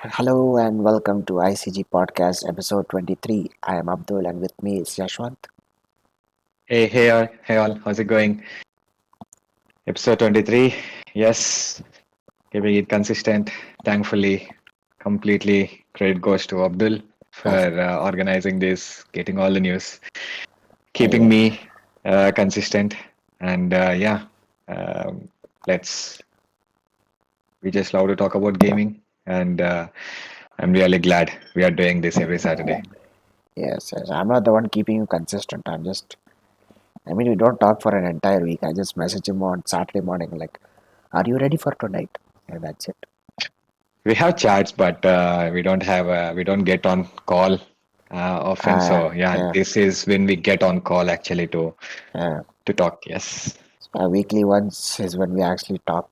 Hello and welcome to ICG Podcast episode 23. I am Abdul and with me is Yesvanth. Hey all, how's it going? Episode 23. Yes, keeping it consistent. Thankfully, completely credit goes to Abdul for organizing this, getting all the news, keeping Yeah, me consistent. And um, let's, we just love to talk about gaming. And I'm really glad we are doing this every Saturday. yes. I'm not the one keeping you consistent. We don't talk for an entire week. I just message him on Saturday morning, like, are you ready for tonight? And that's it. We have chats, but we don't get on call often. Uh, So yeah, yeah, this is when we get on call actually yeah. to talk. Yes. Weekly once is when we actually talk,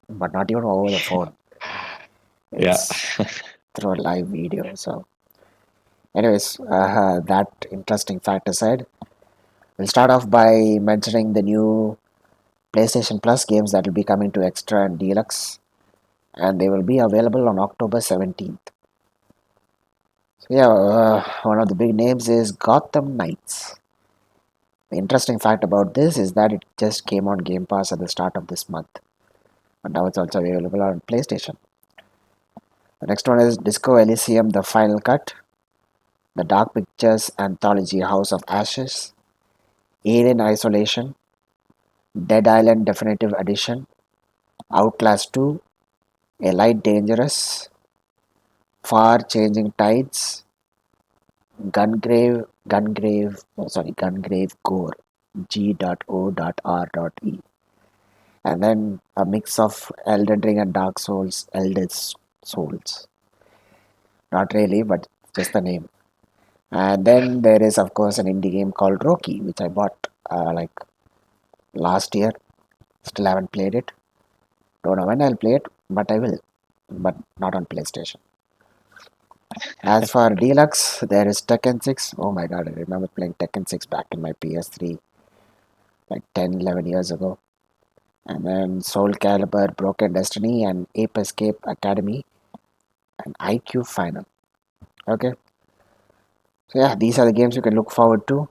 but not even over the phone. Yeah. It's through a live video. So, anyways, that interesting fact aside, we'll start off by mentioning the new PlayStation Plus games that will be coming to Extra and Deluxe, and they will be available on October 17th. So, yeah, one of the big names is Gotham Knights. The interesting fact about this is that it just came on Game Pass at the start of this month, and now it's also available on PlayStation. The next one is Disco Elysium The Final Cut, The Dark Pictures Anthology House of Ashes, Alien Isolation, Dead Island Definitive Edition, Outlast 2, A Light Dangerous, Far Changing Tides, Gungrave Gore, G.O.R.E. And then a mix of Elden Ring and Dark Souls, Eldest Souls. Not really, but just the name. And then there is, of course, an indie game called Rocky, which I bought like last year. Still haven't played it. Don't know when I'll play it, but I will. But not on PlayStation. As for Deluxe, there is Tekken 6. Oh my god, I remember playing Tekken 6 back in my PS3 like 10, 11 years ago. And then Soul Calibur, Broken Destiny, and Ape Escape Academy, and IQ Final. Okay, so yeah, these are the games you can look forward to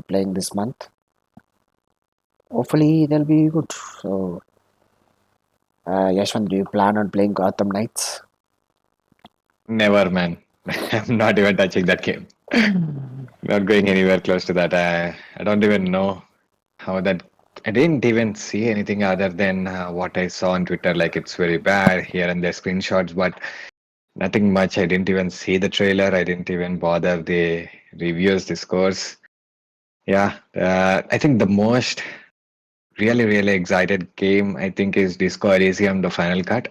playing this month. Hopefully, they'll be good. So, Yashwant, do you plan on playing Gotham Knights? Never, man. I'm not even touching that game. Not going anywhere close to that. I don't even know how that. I didn't even see anything other than what I saw on Twitter. Like it's very bad here and there screenshots, but nothing much. I didn't even see the trailer. I didn't even bother the reviews, the scores. Yeah, I think the most really excited game I think is Disco Elysium: The Final Cut.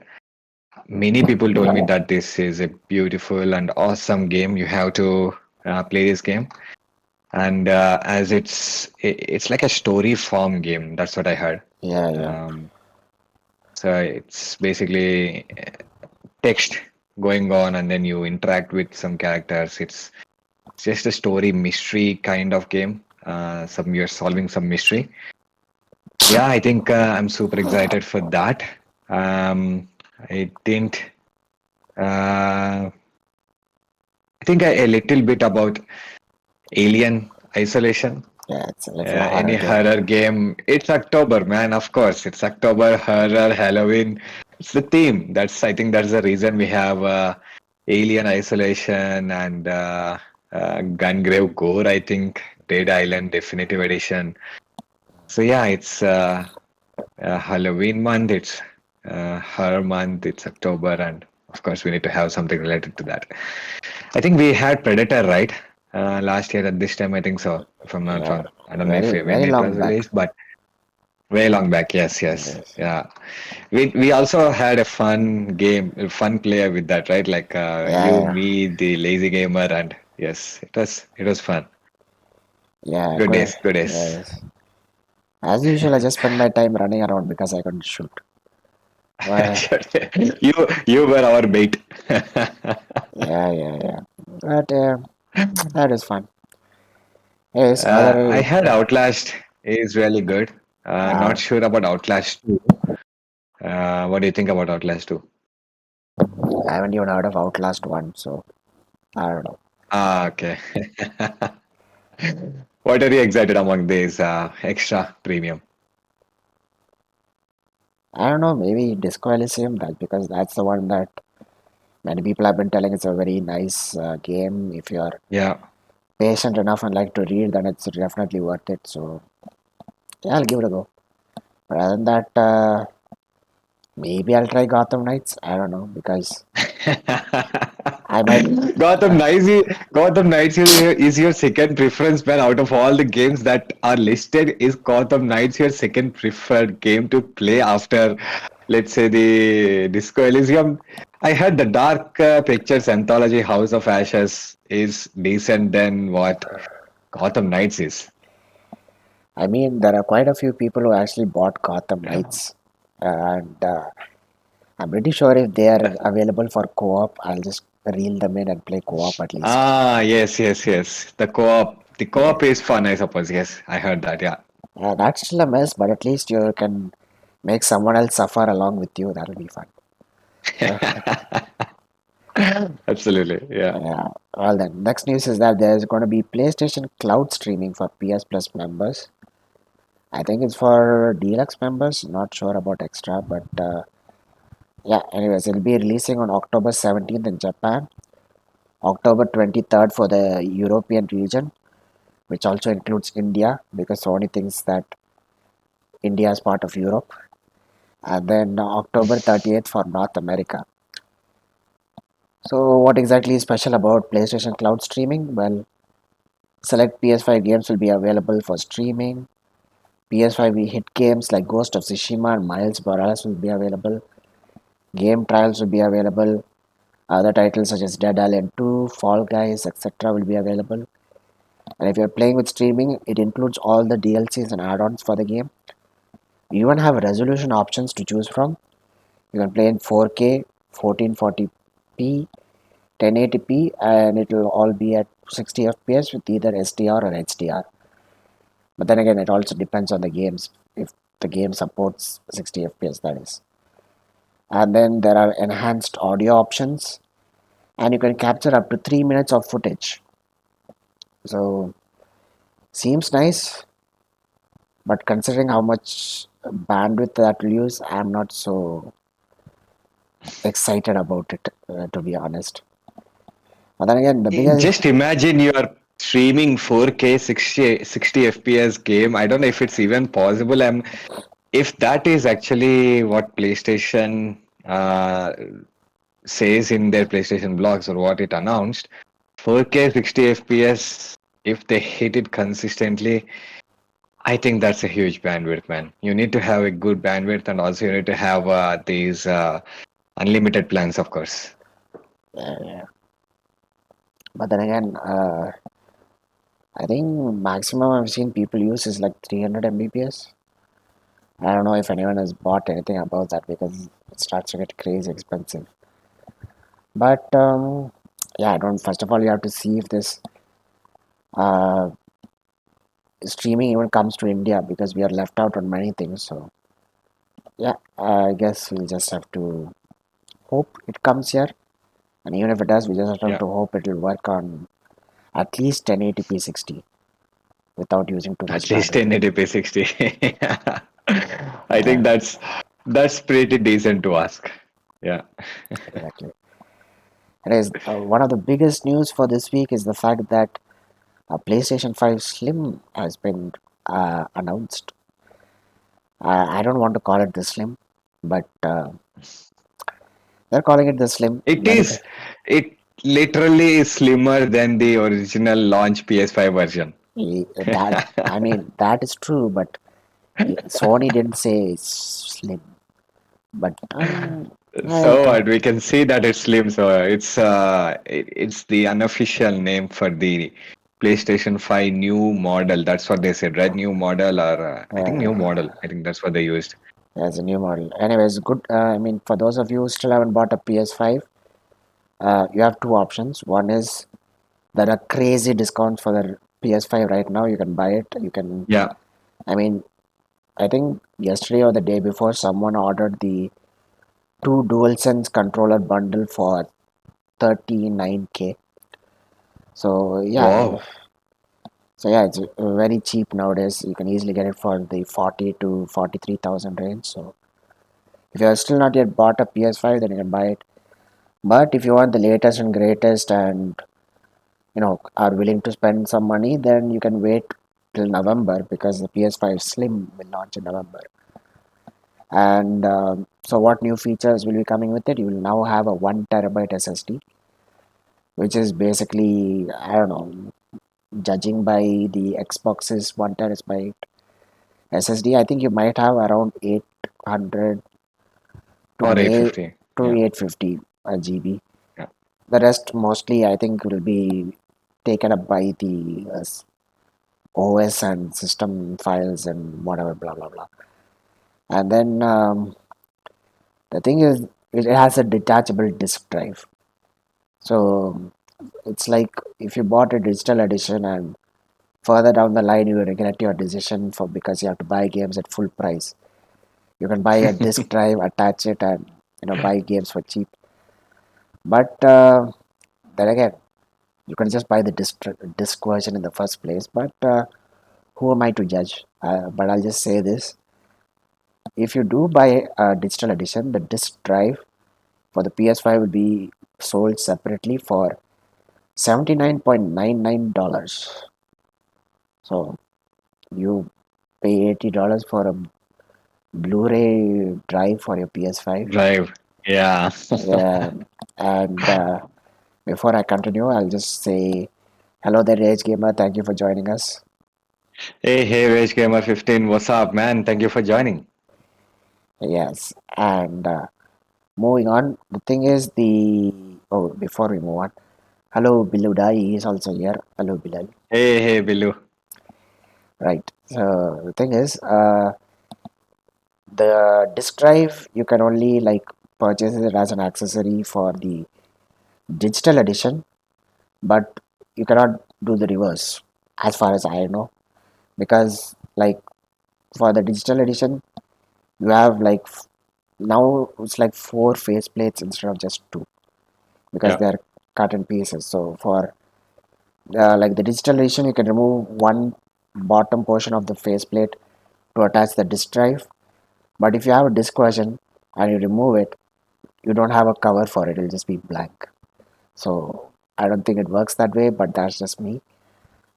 Many people told me that this is a beautiful and awesome game. You have to play this game, and as it's like a story form game. That's what I heard. Yeah. Um, so it's basically text going on, and then you interact with some characters. It's just a story mystery kind of game. Some you're solving some mystery. Yeah, I think I'm super excited for that. I didn't. I think a little bit about Alien Isolation. Yeah, it's a horror Any game. horror game. It's October, man. Of course, it's October, horror, Halloween. It's the theme. I think that's the reason we have Alien Isolation and Gungrave Gore. I think Dead Island Definitive Edition. So yeah, it's Halloween month. It's horror month. It's October, and of course, we need to have something related to that. I think we had Predator, right? Last year at this time, I think so, if I'm not Yeah, wrong. I don't know if when very it long was back. released, but way long back. Yes, Yes. yeah. We also had a fun game, a fun player with that, right? Like you, Yeah, me, the lazy gamer, and yes, it was fun. yeah. Good days, good days. Yes. As usual, I just spend my time running around because I couldn't shoot. Well, You were our bait. yeah. But that is fun. Yes, I another. heard Outlast is really good. Uh, Not sure about Outlast 2. What do you think about Outlast 2? I haven't even heard of Outlast 1, so I don't know. Ah, okay. What are you excited among these extra premium? I don't know, maybe Disco Elysium, that because that's the one that many people have been telling it's a very nice game. If you're Yeah. patient enough and like to read, then it's definitely worth it. So yeah, I'll give it a go. But other than that, maybe I'll try Gotham Knights. I don't know because I might. Gotham Uh, Knights, Gotham Knights is your second preference, man. Out of all the games that are listed, is Gotham Knights your second preferred game to play after, let's say, the Disco Elysium? I heard the Dark Pictures anthology House of Ashes is decent than what Gotham Knights is. I mean, there are quite a few people who actually bought Gotham Knights, and I'm pretty sure if they are available for co-op, I'll just reel them in and play co-op at least. Ah, yes, yes, yes. The co-op is fun, I suppose. Yes, I heard that. Yeah. That's still a mess, but at least you can make someone else suffer along with you. That'll be fun. So, Absolutely. Yeah. yeah. Well, then, next news is that there's going to be PlayStation Cloud streaming for PS Plus members. I think it's for deluxe members. Not sure about extra, but yeah. Anyways, it'll be releasing on October 17th in Japan, October 23rd for the European region, which also includes India because Sony thinks that India is part of Europe, and then October 30th for North America. So, what exactly is special about PlayStation Cloud streaming? Well, select PS5 games will be available for streaming. PS5 hit games like Ghost of Tsushima and Miles Morales will be available. Game trials will be available. Other titles such as Dead Island 2, Fall Guys, etc. will be available. And if you're playing with streaming, it includes all the DLCs and add-ons for the game. You even have resolution options to choose from. You can play in 4K, 1440p, 1080p, and it will all be at 60 FPS with either SDR or HDR. But then again, it also depends on the games. If the game supports 60 FPS, that is. And then there are enhanced audio options, and you can capture up to 3 minutes of footage. So, seems nice, but considering how much bandwidth that will use, I'm not so excited about it, to be honest. But then again, the biggest. Just imagine you are streaming 4K 60 FPS game. I don't know if it's even possible. If that is actually what PlayStation says in their PlayStation blogs or what it announced, 4K 60 FPS, if they hit it consistently, I think that's a huge bandwidth, man. You need to have a good bandwidth and also you need to have these unlimited plans, of course. Yeah. But then again, I think maximum I've seen people use is like 300 Mbps. I don't know if anyone has bought anything about that because it starts to get crazy expensive. But yeah, I don't. First of all, you have to see if this uh, streaming even comes to India because we are left out on many things. So yeah, I guess we'll just have to hope it comes here. And even if it does, we just have Yeah, to hope it will work on at least 1080p 60 without using too much at least bandwidth. 1080p 60. I think Yeah, that's pretty decent to ask. Yeah. exactly. Anyways, one of the biggest news for this week is the fact that PlayStation 5 Slim has been announced. I don't want to call it the Slim, but they're calling it the Slim. It is. It literally is slimmer than the original launch PS5 version. That I mean that is true, but Sony didn't say it's Slim. But I So can, we can see that it's slim. So it's the unofficial name for the PlayStation 5 new model. That's what they said, right? New model or I think new model. I think that's what they used. as a new model. Anyways, good. I mean, for those of you who still haven't bought a PS5, you have two options. One is there are crazy discounts for the PS5 right now. You can buy it. You can. Yeah. I mean, I think yesterday or the day before, someone ordered the two DualSense controller bundle for 39K. So yeah, Wow. it's very cheap nowadays. You can easily get it for the 40 to 43,000 range. So if you are still not yet bought a PS5, then you can buy it. But if you want the latest and greatest, and are willing to spend some money, then you can wait till November, because the PS5 Slim will launch in November. And so, what new features will be coming with it? You will now have a 1 terabyte SSD, which is basically, I don't know, judging by the Xbox's 1 terabyte SSD, I think you might have around 800 Or to 8 850. to Yeah. 850 GB. Yeah. The rest mostly, I think, will be taken up by the OS and system files and whatever, blah blah blah. And then the thing is, it has a detachable disk drive. So it's like if you bought a digital edition and further down the line you regret your decision for because you have to buy games at full price. You can buy a disk drive, attach it, and buy games for cheap. But then again, you can just buy the disc version in the first place. But who am I to judge? But I'll just say this: if you do buy a digital edition, the disc drive for the PS5 will be sold separately for $79.99. So you pay $80 for a Blu-ray drive for your PS5. Drive. Yeah. Yeah, and before I continue, I'll just say hello there, Rage Gamer. Thank you for joining us. Hey, Rage Gamer 15. What's up, man? Thank you for joining. Yes, and moving on. The thing is, before we move on, hello, Biludai is also here. Hello, Bilal. Hey, Billu. Right. So the thing is, the disk drive you can only like purchase it as an accessory for the digital edition, but you cannot do the reverse, as far as I know, because like for the digital edition, you have like now it's like four faceplates instead of just two, because Yeah. they're cut in pieces. So for like the digital edition, you can remove one bottom portion of the faceplate to attach the disk drive. But if you have a disk version and you remove it, you don't have a cover for it. It'll just be blank. So I don't think it works that way, but that's just me.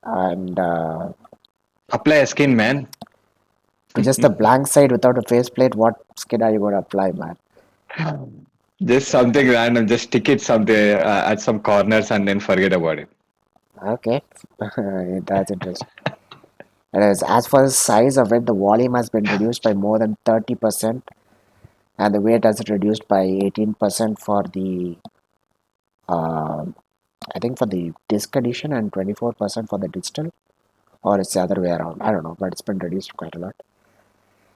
And Apply a skin, man. to just a blank side without a faceplate, what skin are you going to apply, man? Just something random. Just stick it something at some corners and then forget about it. Okay, that's interesting. Anyways, as for the size of it, the volume has been reduced by more than 30%, and the weight has reduced by 18% for the, uh, I think, for the disc edition, and 24% for the digital, or it's the other way around. I don't know, but it's been reduced quite a lot.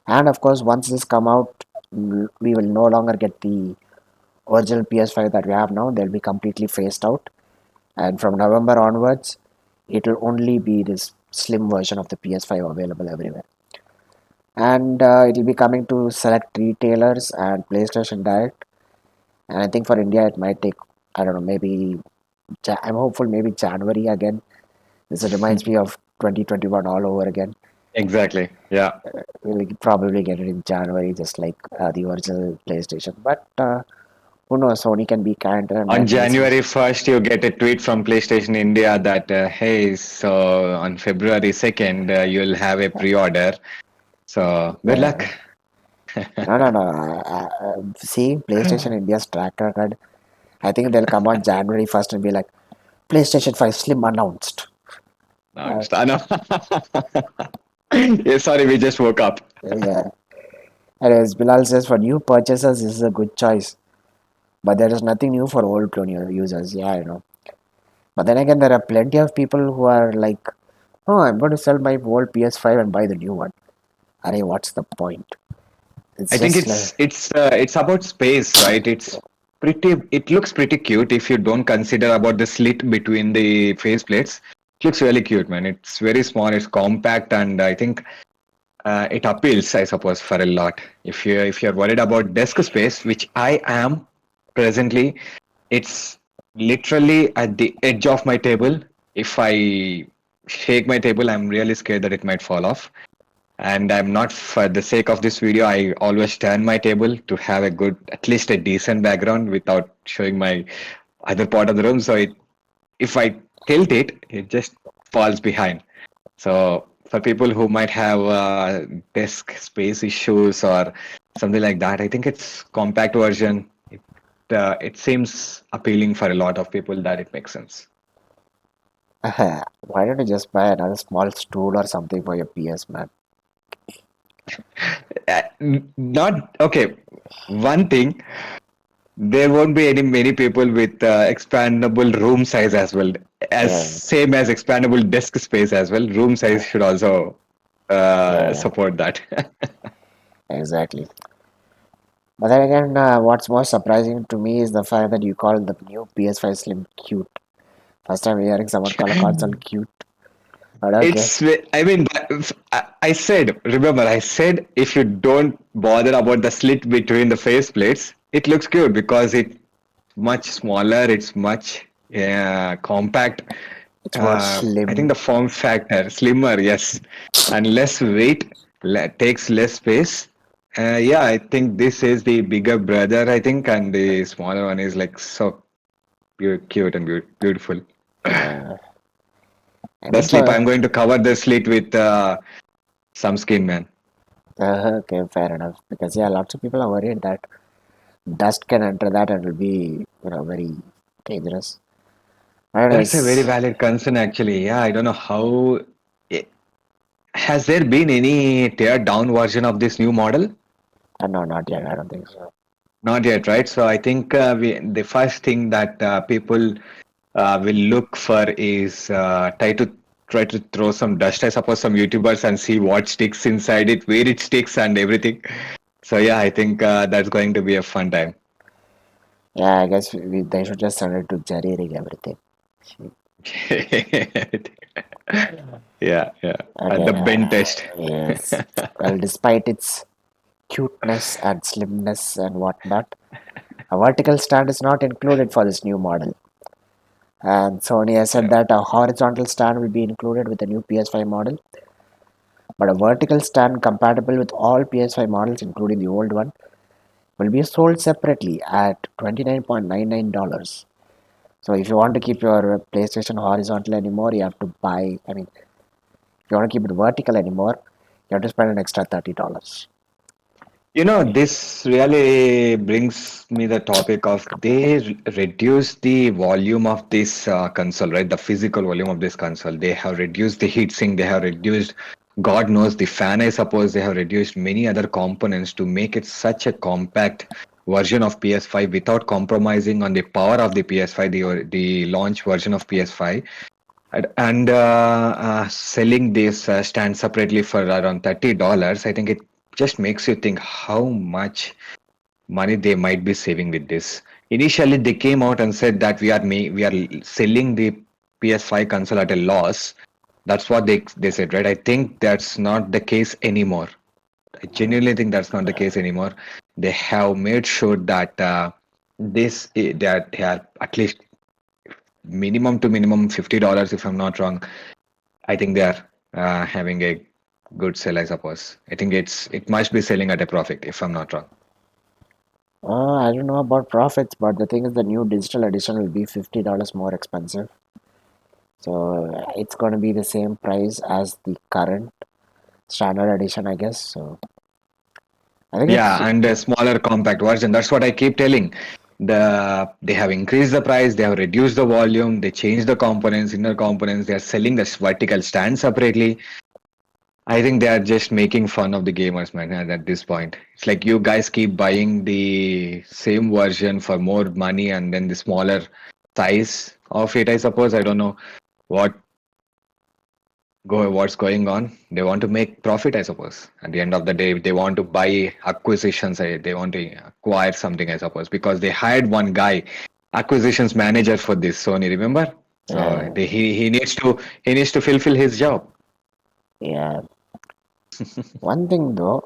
And of course, once this come out, we will no longer get the original PS5 that we have now. They'll be completely phased out, and from November onwards, it will only be this slim version of the PS5 available everywhere. And it will be coming to select retailers and PlayStation Direct. And I think for India, it might take, I don't know, maybe I'm hopeful maybe January again. This reminds me of 2021 all over again. Exactly. Yeah. We'll probably get it in January, just like the original PlayStation. But who knows? Sony can be kind and On might release it. January 1st, you get a tweet from PlayStation India that, hey, so on February 2nd, you'll have a pre-order. So good luck. Yeah. No, no, no. See, PlayStation India's track record. I think they'll come on January 1st and be like, PlayStation 5 Slim announced. No, Uh, I know. Yeah, sorry, we just woke up. yeah. And as Bilal says, for new purchasers, this is a good choice. But there is nothing new for old clone users. Yeah, I know. But then again, there are plenty of people who are like, oh, I'm going to sell my old PS5 and buy the new one. Arey, what's the point? It's I think just like, it's about space, right? It looks pretty cute if you don't consider about the slit between the faceplates. It looks really cute, man. It's very small, it's compact, and I think it appeals, I suppose, for a lot. If you're worried about desk space, which I am presently, it's literally at the edge of my table. If I shake my table, I'm really scared that it might fall off. And I'm not, for the sake of this video, I always turn my table to have a good, at least a decent background without showing my other part of the room. So if I tilt it, it just falls behind. So for people who might have desk space issues or something like that, I think it's compact version. It seems appealing for a lot of people that it makes sense. Why don't you just buy another small stool or something for your PS, man? Not okay. One thing, there won't be any many people with expandable room size as well, as Yeah, same as expandable desk space as well. Room size should also yeah, support that. exactly. But then again, what's more surprising to me is the fact that you call the new PS5 Slim cute. First time hearing someone call a console cute. But okay. I mean, I said, remember, I said if you don't bother about the slit between the faceplates, it looks cute because it's much smaller, it's much compact. It's more I think slim. the form factor, slimmer, yes, and less weight, takes less space. Yeah, I think this is the bigger brother, I think, and the smaller one is like so cute and beautiful. Yeah. I The think slip, for I'm going to cover the slit with some skin, man. okay, fair enough. Because yeah, lots of people are worried that dust can enter that and will be very dangerous. That's a very Anyways, valid concern, actually. Yeah, I don't know how. eh, Has there been any tear down version of this new model? no, not yet. I don't think so. Not yet, right? So I think the first thing that people will look for is try to throw some dust, I suppose, some YouTubers and see what sticks inside it, where it sticks, and everything. So yeah, I think that's going to be a fun time. Yeah, I guess they should just send it to Jerry rig everything. Yeah, yeah. The Okay, bend test. yes. Well, despite its cuteness and slimness and whatnot, a vertical stand is not included for this new model. And Sony has said Yeah. that a horizontal stand will be included with the new PS5 model, but a vertical stand compatible with all PS5 models, including the old one, will be sold separately at $29.99. So if you want to keep your PlayStation horizontal anymore, you have to buy. I mean, if you want to keep it vertical anymore, you have to spend an extra $30. This really brings me the topic of they reduce the volume of this console, right? The physical volume of this console. They have reduced the heatsink. They have reduced, God knows, the fan. I suppose they have reduced many other components to make it such a compact version of PS5 without compromising on the power of the PS5, the launch version of PS5. And selling this stand separately for around $30, I think it just makes you think how much money they might be saving with this. Initially, they came out and said that we are selling the PS5 console at a loss. That's what they said, right? I think that's not the case anymore. I genuinely think that's not the case anymore. They have made sure that that they are at least minimum to minimum $50, if I'm not wrong. I think they are having a good sell, I suppose. I think it must be selling at a profit, if I'm not wrong. I don't know about profits, but the thing is, the new digital edition will be $50 more expensive. So it's going to be the same price as the current standard edition, I guess. So I think it's Yeah, and a smaller compact version. That's what I keep telling. They have increased the price, they have reduced the volume, they changed the components, inner components. They are selling the vertical stand separately. I think they are just making fun of the gamers, man. At this point, it's like you guys keep buying the same version for more money, and then the smaller size of it. I suppose I don't know what what's going on. They want to make profit, I suppose. At the end of the day, they want to buy acquisitions. They want to acquire something, I suppose, because they hired one guy, acquisitions manager for this Sony. Remember? So uh, he needs to fulfill his job. yeah. One thing though,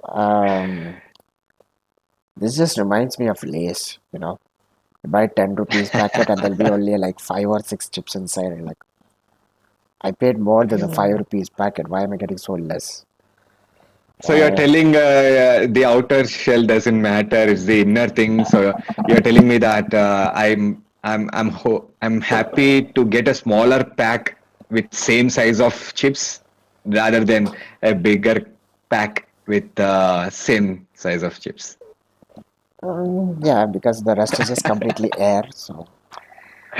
this just reminds me of Lays. You buy 10 rupees packet and there'll be only like five or six chips inside. And like, I paid more than the 5 rupees packet. Why am I getting so less? So you're Uh, telling the outer shell doesn't matter; it's the inner thing. So you're telling me that I'm happy to get a smaller pack with same size of chips rather than a bigger pack with same size of chips. yeah, because the rest is just completely air. So,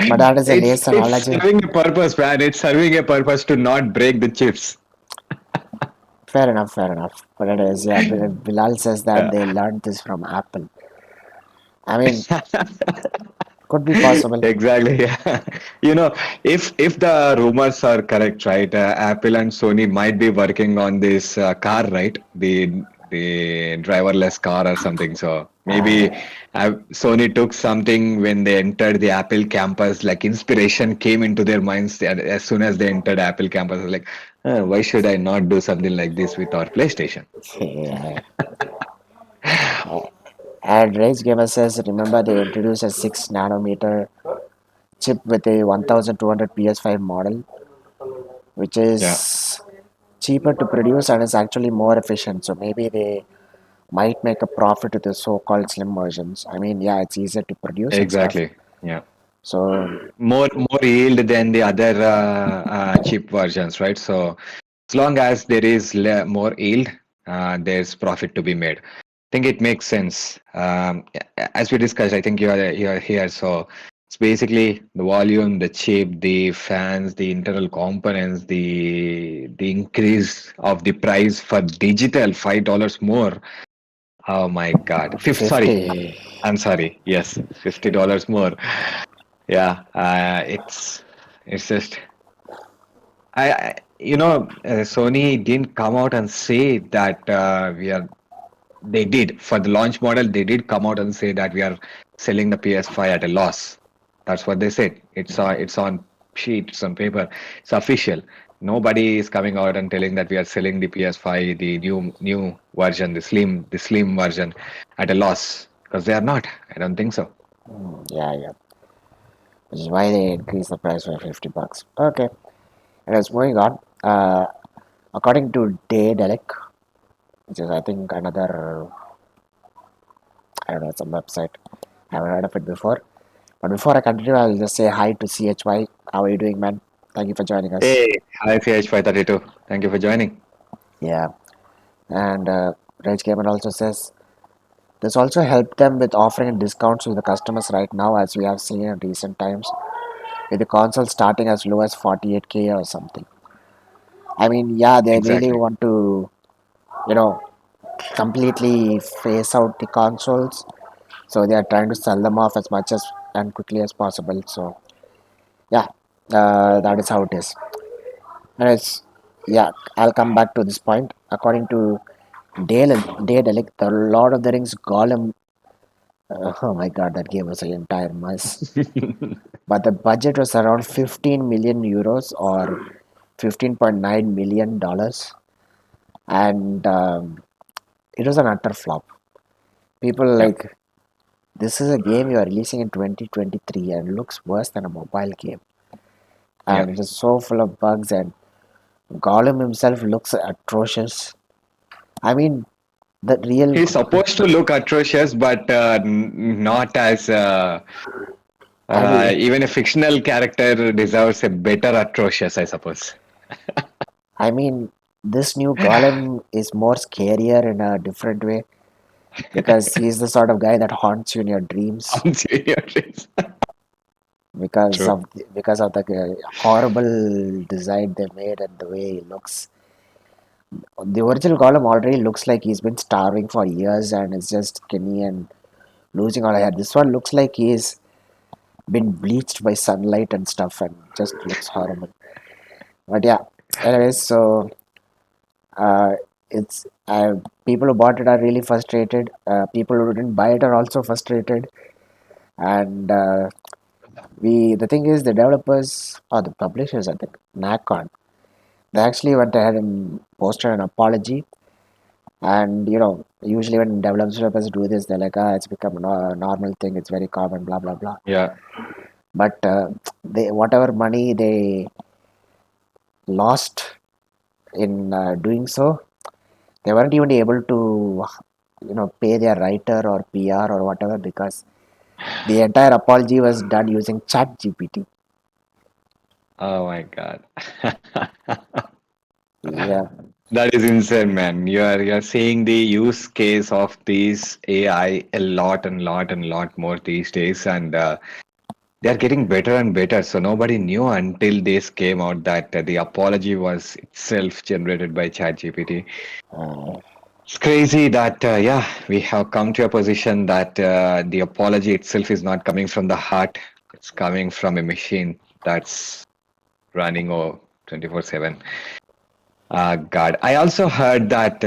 but that is a Lays It's analogy. serving a purpose, man. It's serving a purpose to not break the chips. Fair enough, fair enough. But it is, yeah. Bilal says that Yeah. they learned this from Apple. I mean, could be possible. Exactly. Yeah. If the rumors are correct, right? Apple and Sony might be working on this car, right? The driverless car or something. So maybe Sony took something when they entered the Apple campus. Like inspiration came into their minds as soon as they entered Apple campus. Like, why should I not do something like this with our PlayStation? Yeah. And Rage Gamer says, remember they introduced a 6 nanometer chip with a 1200 PS5 model, which Yeah. is cheaper to produce and is actually more efficient. So maybe they might make a profit with the so-called slim versions. I mean, yeah, it's easier to produce and stuff. Exactly. Yeah. So More yield than the other cheap versions, right? So as long as there is more yield, there's profit to be made. I think it makes sense. As we discussed, I think you're here. So it's basically the volume, the chip, the fans, the internal components, the increase of the price for digital $5 more. Oh my God. Sorry, 50. I'm sorry. Yes, $50 more. Yeah, it's just Sony didn't come out and say that we are. They did for the launch model. They did come out and say that we are selling the PS5 at a loss. That's what they said. It's on sheet, it's on paper, it's official. Nobody is coming out and telling that we are selling the PS5, the new version, the slim version, at a loss because they are not. I don't think so. Yeah, yeah. Which is why they increased the price by 50 bucks. Okay. And it's moving on. According to Daedalic, which is I think another, I don't know, some website. I haven't heard of it before. But before I continue, I'll just say hi to CHY. How are you doing, man? Thank you for joining us. Hey, hi CH532. Thank you for joining. Yeah. And Rage Gamer also says this also helped them with offering discounts to the customers right now, as we have seen in recent times, with the console starting as low as 48K or something. I mean, yeah, they really Exactly. want to, you know, completely phase out the consoles. So they are trying to sell them off as much as and quickly as possible. So yeah, that is how it is. And it's yeah, I'll come back to this point. According to Daedalic, the Lord of the Rings Golem. Oh my god, that game was an entire mess. But the budget was around 15 million euros or 15.9 million dollars, and it was an utter flop. People Yeah, like this is a game you are releasing in 2023 and looks worse than a mobile game, yeah. and it is so full of bugs and Gollum himself looks atrocious. I mean, the real. He's supposed to look atrocious, but not as I mean, even a fictional character deserves a better atrocious, I suppose. I mean, this new Golem is more scarier in a different way because he's the sort of guy that haunts you in your dreams On serious. True. because of the horrible design they made and the way he looks. The original Golem already looks like he's been starving for years and is just skinny and losing all hair. This one looks like he's been bleached by sunlight and stuff and just looks horrible. But yeah, anyways, so uh, it's people who bought it are really frustrated. People who didn't buy it are also frustrated. And the thing is, the developers or the publishers, I think, Nacon, they actually went ahead and posted an apology. And usually when developers do this, they're like, it's become a normal thing. It's very common, blah blah blah. Yeah. But they whatever money they lost in doing so, they weren't even able to pay their writer or PR or whatever, because the entire apology was done using Chat GPT. Oh my God. Yeah. That is insane, man. You're seeing the use case of these AI a lot and lot and lot more these days, and they're getting better and better. So nobody knew until this came out that the apology was itself generated by ChatGPT. uh, It's crazy that yeah, we have come to a position that the apology itself is not coming from the heart. It's coming from a machine that's running 24/7. God, I also heard that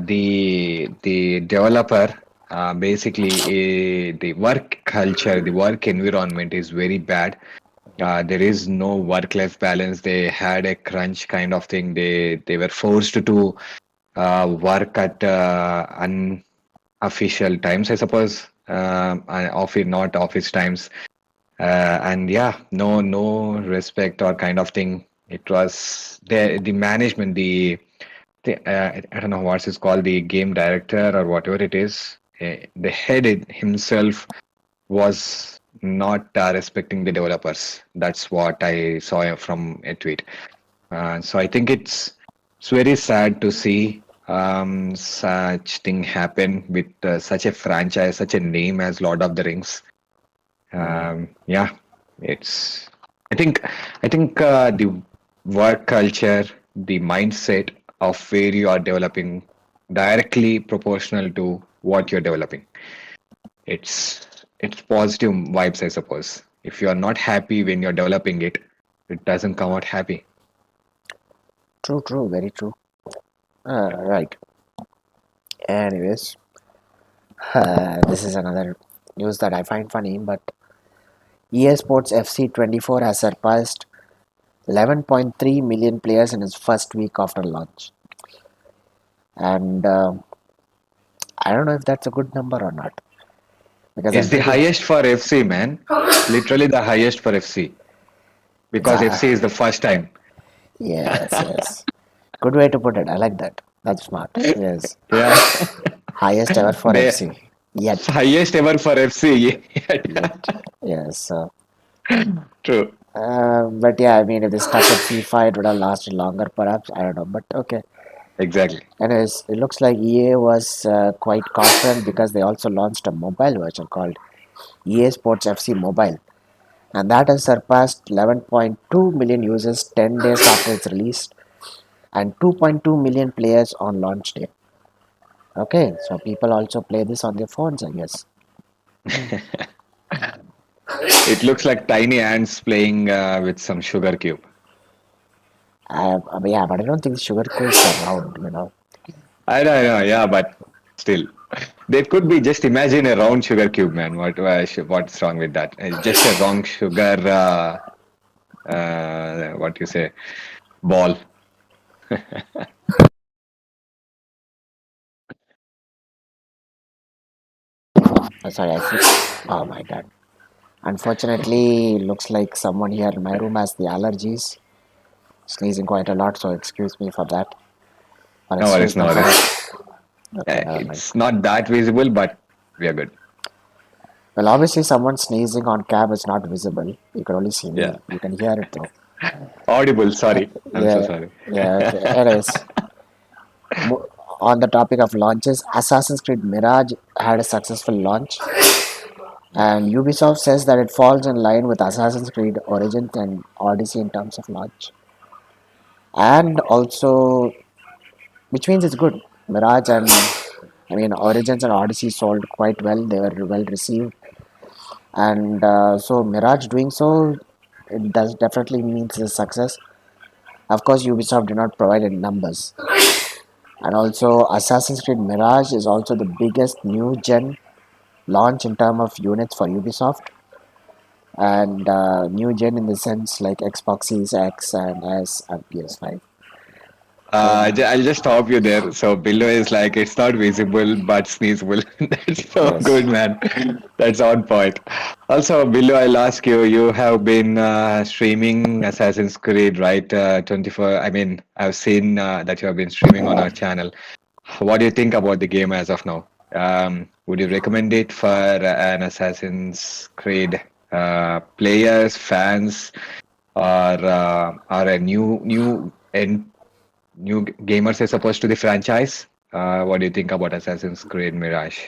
the developer basically the work culture, the work environment is very bad. There is no work-life balance. They had a crunch kind of thing. They were forced to work at unofficial times, I suppose. Office, not office times. And yeah, no respect or kind of thing. It was the management, I don't know what it's called, the game director or whatever it is. The head himself was not respecting the developers. That's what I saw from a tweet. So I think it's very sad to see such thing happen with such a franchise, such a name as Lord of the Rings. mm, Yeah, it's. I think the work culture, the mindset of where you are developing, directly proportional to what you're developing. It's positive vibes, I suppose. If you are not happy when you're developing it, it doesn't come out happy. true, true, very true. Right. Anyways, this is another news that I find funny, but EA Sports FC 24 has surpassed 11.3 million players in its first week after launch. And I don't know if that's a good number or not, because I'm It's the pretty. highest for FC, man. It's literally the highest for FC It's because FC is the first time. yes, yes. Good way to put it. I like that. That's smart. Yes. Yeah, Highest ever for the FC. Yet. highest ever for FC. Yet. Yes. So, True. but yeah, I mean, if they stuck at FIFA, it would have lasted longer, perhaps. I don't know. But okay. Exactly. Anyways, it looks like EA was quite confident because they also launched a mobile version called EA Sports FC Mobile. And that has surpassed 11.2 million users 10 days after its release and 2.2 million players on launch day. Okay, so people also play this on their phones, I guess. It looks like tiny ants playing with some sugar cube. Yeah, but I don't think sugar cubes are round. I know, yeah, but still, there could be just imagine a round sugar cube, man. What's wrong with that? Just a wrong sugar, what you say, ball. Sorry, I feel. Oh my god. Unfortunately, looks like someone here in my room has the allergies, sneezing quite a lot, so excuse me for that. Or No worries, excuse no them for worries. that. Okay, never mind. It's not that visible, but we are good. Well, obviously, someone sneezing on cab is not visible. You can only see Yeah. me. You can hear it though. Audible, sorry. I'm so Yeah, sorry. yeah, okay. Anyways, on the topic of launches, Assassin's Creed Mirage had a successful launch, and Ubisoft says that it falls in line with Assassin's Creed Origins and Odyssey in terms of launch, and also, which means it's good. Mirage and I mean Origins and Odyssey sold quite well. They were well received, and so Mirage doing so, it does definitely means a success. Of course, Ubisoft did not provide any numbers, and also Assassin's Creed Mirage is also the biggest new gen launch in terms of units for Ubisoft, and new gen in the sense like Xbox Series X and S and PS5. I'll just stop you there. So below is like it's not visible but sneezable. That's so Yes, good, man. That's on point. Also, below, I'll ask you. You have been streaming Assassin's Creed, right? 24. I mean, I've seen that you have been streaming on our channel. What do you think about the game as of now? Would you recommend it for an Assassin's Creed players, fans, or a new gamers as opposed to the franchise? What do you think about Assassin's Creed Mirage?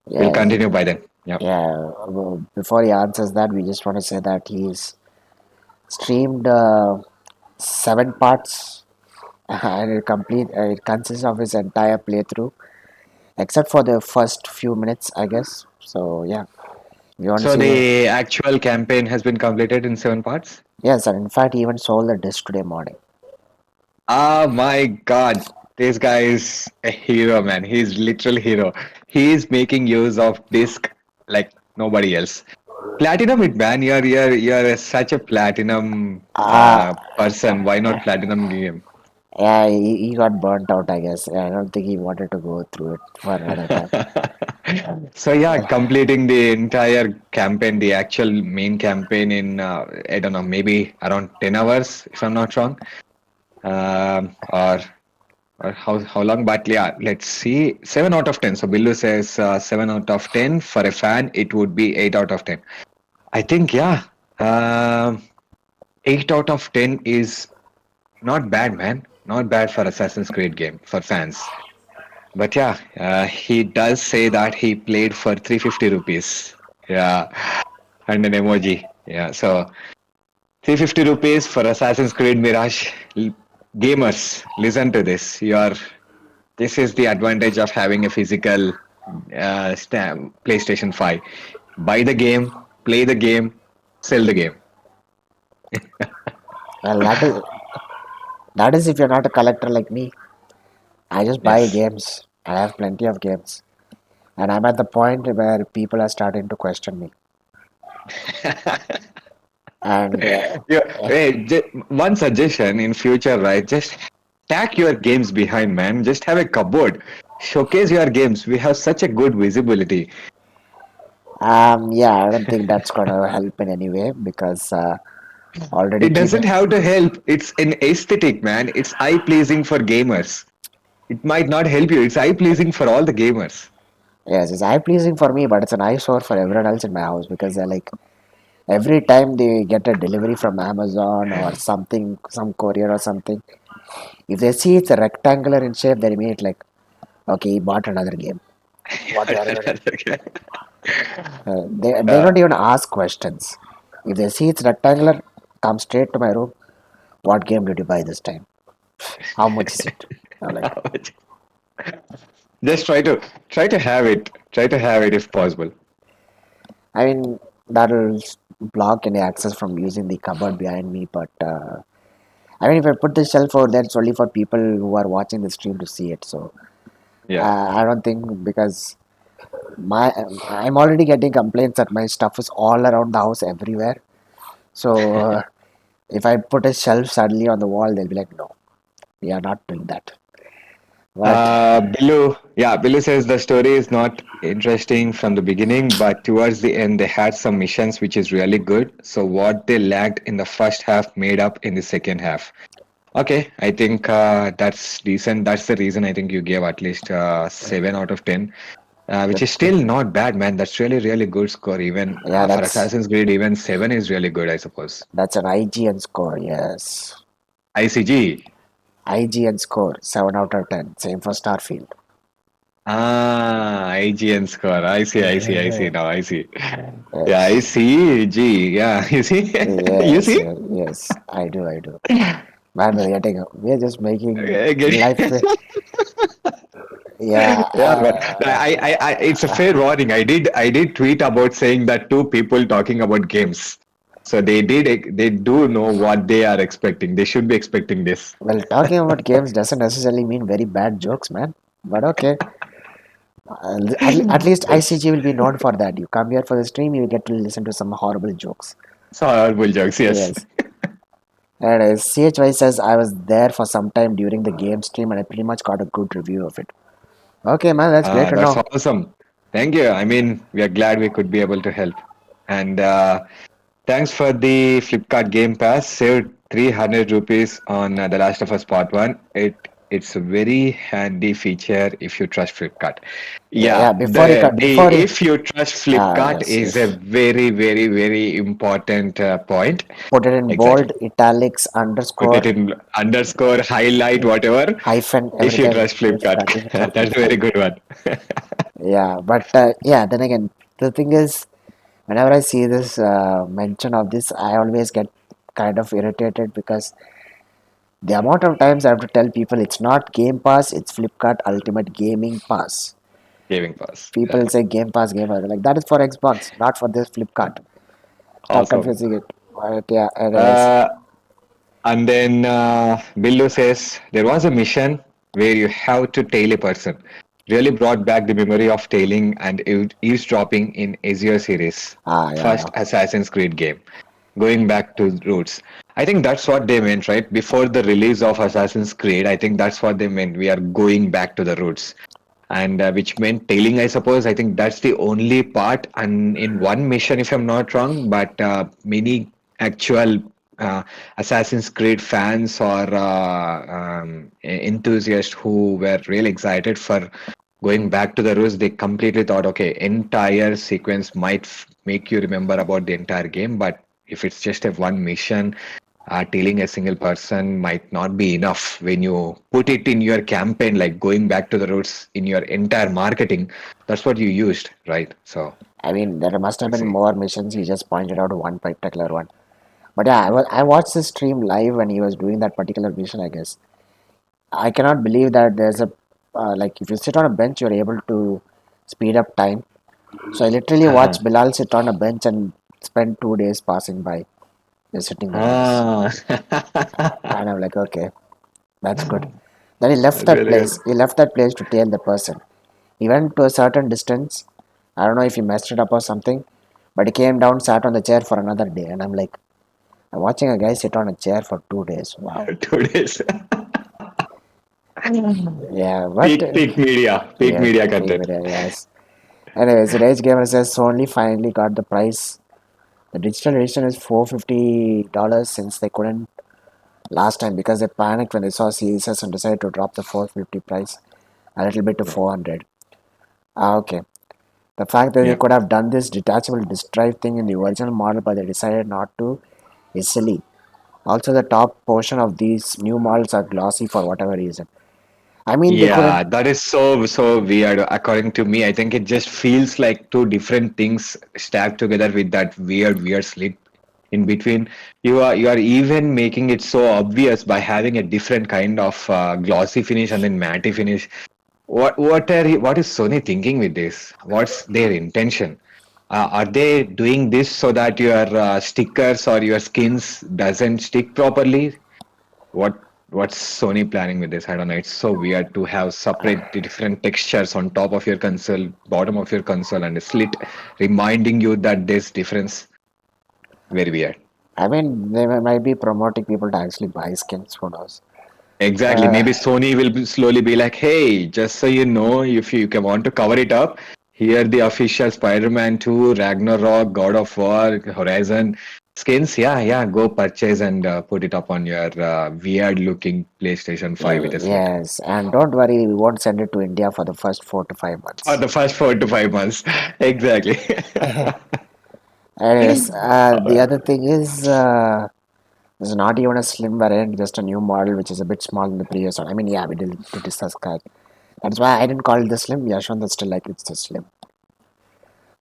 We'll yes, continue by then. Yep. yeah. Well, before he answers that, we just want to say that he's streamed 7 parts, and it consists of his entire playthrough, except for the first few minutes, I guess. So yeah, if you want to So see the the actual campaign has been completed in 7 parts. yes, and in fact, he even sold the disc today morning. Ah, my God, this guy is a hero, man. He's literal hero. He's making use of disc like nobody else. Platinum it, man. Such a platinum person. Why not platinum game? Yeah, he got burnt out, I guess. I don't think he wanted to go through it for another time. So yeah, completing the entire campaign, the actual main campaign in I don't know, maybe around 10 hours, if I'm not wrong. Or how long? But yeah, let's see. 7 out of 10. So Billu says 7 out of 10. For a fan, it would be 8 out of 10. I think yeah, 8 out of 10 is not bad, man. Not bad for Assassin's Creed game for fans. But yeah, he does say that he played for 350 rupees. Yeah, and an emoji. Yeah, so 350 rupees for Assassin's Creed Mirage. Gamers, listen to this. This is the advantage of having a physical PlayStation 5. Buy the game, play the game, sell the game. Well, that is if you're not a collector like me. I just buy Yes. games. I have plenty of games, and I'm at the point where people are starting to question me. And Yeah, hey, one suggestion in future, right? Just stack your games behind, man. Just have a cupboard. Showcase your games. We have such a good visibility. yeah, I don't think that's gonna help in any way because already It keep doesn't have to help. It's an aesthetic, man. It's eye pleasing for gamers. It might not help you. It's eye pleasing for all the gamers. yes, it's eye pleasing for me, but it's an eyesore for everyone else in my house because they're like every time they get a delivery from Amazon or something, some courier or something, if they see it's a rectangular in shape, they mean it like, okay, he bought another game. What you are gonna do? They Uh, don't even ask questions. If they see it's rectangular, come straight to my room. What game did you buy this time? How much is it? I'm like, just try to have it. Try to have it if possible. I mean, that'll block any access from using the cupboard behind me. But I mean, if I put the shelf over there, it's only for people who are watching the stream to see it. So Yeah. I don't think because my I'm already getting complaints that my stuff is all around the house everywhere. So if I put a shelf suddenly on the wall, they'll be like, no, we are not doing that. But Billu says the story is not interesting from the beginning, but towards the end they had some missions which is really good. So what they lacked in the first half made up in the second half. Okay, I think that's decent. That's the reason I think you gave at least 7 out of 10, which that, is still not bad, man. That's really, really good score. Even yeah, for Assassin's Creed, even 7 is really good, I suppose. that's an IGN score. Yes, ICG. IGN score 7 out of 10. Same for Starfield. IGN score. I see. Now I see. Yeah, I Yes, see. G. Yeah, you see? You yes, see? yes, yes. I do. Man, we're just making Good. life. Yeah, Yeah, but it's a fair warning. I did tweet about saying that two people talking about games. So they do know what they are expecting. They should be expecting this. well, talking about games doesn't necessarily mean very bad jokes, man. But okay, at least Yes. ICG will be known for that. You come here for the stream, you get to listen to some horrible jokes. So horrible jokes, yes. Yes. And CHY says I was there for some time during the game stream and I pretty much got a good review of it. Okay, man, that's great Ah, to that's know. awesome. Thank you. I mean, we are glad we could be able to help. And thanks for the Flipkart Game Pass. Saved 300 rupees on The Last of Us Part 1. It's a very handy feature if you trust Flipkart. Yeah, yeah. Yeah, the Before you, if you trust Flipkart yes, is a yes. very important point. Put it in Exactly. bold, italics, Put it underscore, in underscore, highlight, whatever. hyphen, If you everything. trust Flipkart, Flipkart, if you trust that's a very Flipkart. good one. Yeah, but yeah, then again, the thing is, whenever I see this mention of this, I always get kind of irritated because the amount of times I have to tell people it's not Game Pass, it's Flipkart Ultimate Gaming Pass. Gaming Pass. Yeah. People say Game Pass, Game Pass. Like that is for Xbox, not for this Flipkart. Stop Awesome. confusing it. But yeah, anyways. Uh, and then Billu says there was a mission where you have to tail a person. Really brought back the memory of tailing and eavesdropping in Azure series. Ah, yeah, First yeah. Assassin's Creed game. Going back to roots. I think that's what they meant, right? Before the release of Assassin's Creed, I think that's what they meant. We are going back to the roots. And which meant tailing, I suppose. I think that's the only part, and in one mission, if I'm not wrong, but many actual Assassin's Creed fans or enthusiasts who were really excited for going back to the roots, they completely thought, okay, entire sequence might make you remember about the entire game, but if it's just a one mission, tailing a single person might not be enough when you put it in your campaign, like going back to the roots in your entire marketing. That's what you used, right? So I mean, there must have let's been see. more missions. He just pointed out one particular one. But yeah, I watched this stream live when he was doing that particular mission, I guess. I cannot believe that there's a, like, if you sit on a bench, you're able to speed up time. So I literally Uh-huh. watched Bilal sit on a bench and spend 2 days passing by, just hitting the guys. Ah, And I'm like, okay, that's good. Then he left that's that really place. good. He left that place to tail the person. He went to a certain distance. I don't know if he messed it up or something, but he came down, sat on the chair for another day. And I'm like, I'm watching a guy sit on a chair for 2 days. Wow. 2 days. Yeah, but Peak yeah, media content. favorite, yes. Anyways, Rage Gamer says Sony finally got the price. The digital edition is $450 since they couldn't last time because they panicked when they saw Series S and decided to drop the 450 price a little bit to Yeah, 400. Ah, okay. The fact that they yeah, could have done this detachable disk drive thing in the original model but they decided not to is silly. Also, the top portion of these new models are glossy for whatever reason. I mean, they couldn't. yeah. That is so weird. According to me, I think it just feels like two different things stacked together with that weird slit in between. You are even making it so obvious by having a different kind of glossy finish and then matte finish. What is Sony thinking with this? What's their intention? Are they doing this so that your stickers or your skins doesn't stick properly? What's Sony planning with this? I don't know. It's so weird to have separate different textures on top of your console, bottom of your console, and a slit reminding you that there's difference. Very weird. I mean, they might be promoting people to actually buy skins. Who knows? Exactly. Uh, Maybe Sony will slowly be like, hey, just so you know, if you can want to cover it up, here the official Spider-Man 2, Ragnarok, God of War, Horizon skins. Yeah, yeah, go purchase and put it up on your weird looking PlayStation 5 with a slit. yes, and don't worry, we won't send it to India for the first 4 to 5 months. For the first 4 to 5 months. Exactly. Anyways, the Alright. other thing is, there's not even a slim variant, just a new model which is a bit small in the previous one. I mean, yeah, we did discuss that. That's why I didn't call it the slim. Yashwant is still like it's the slim.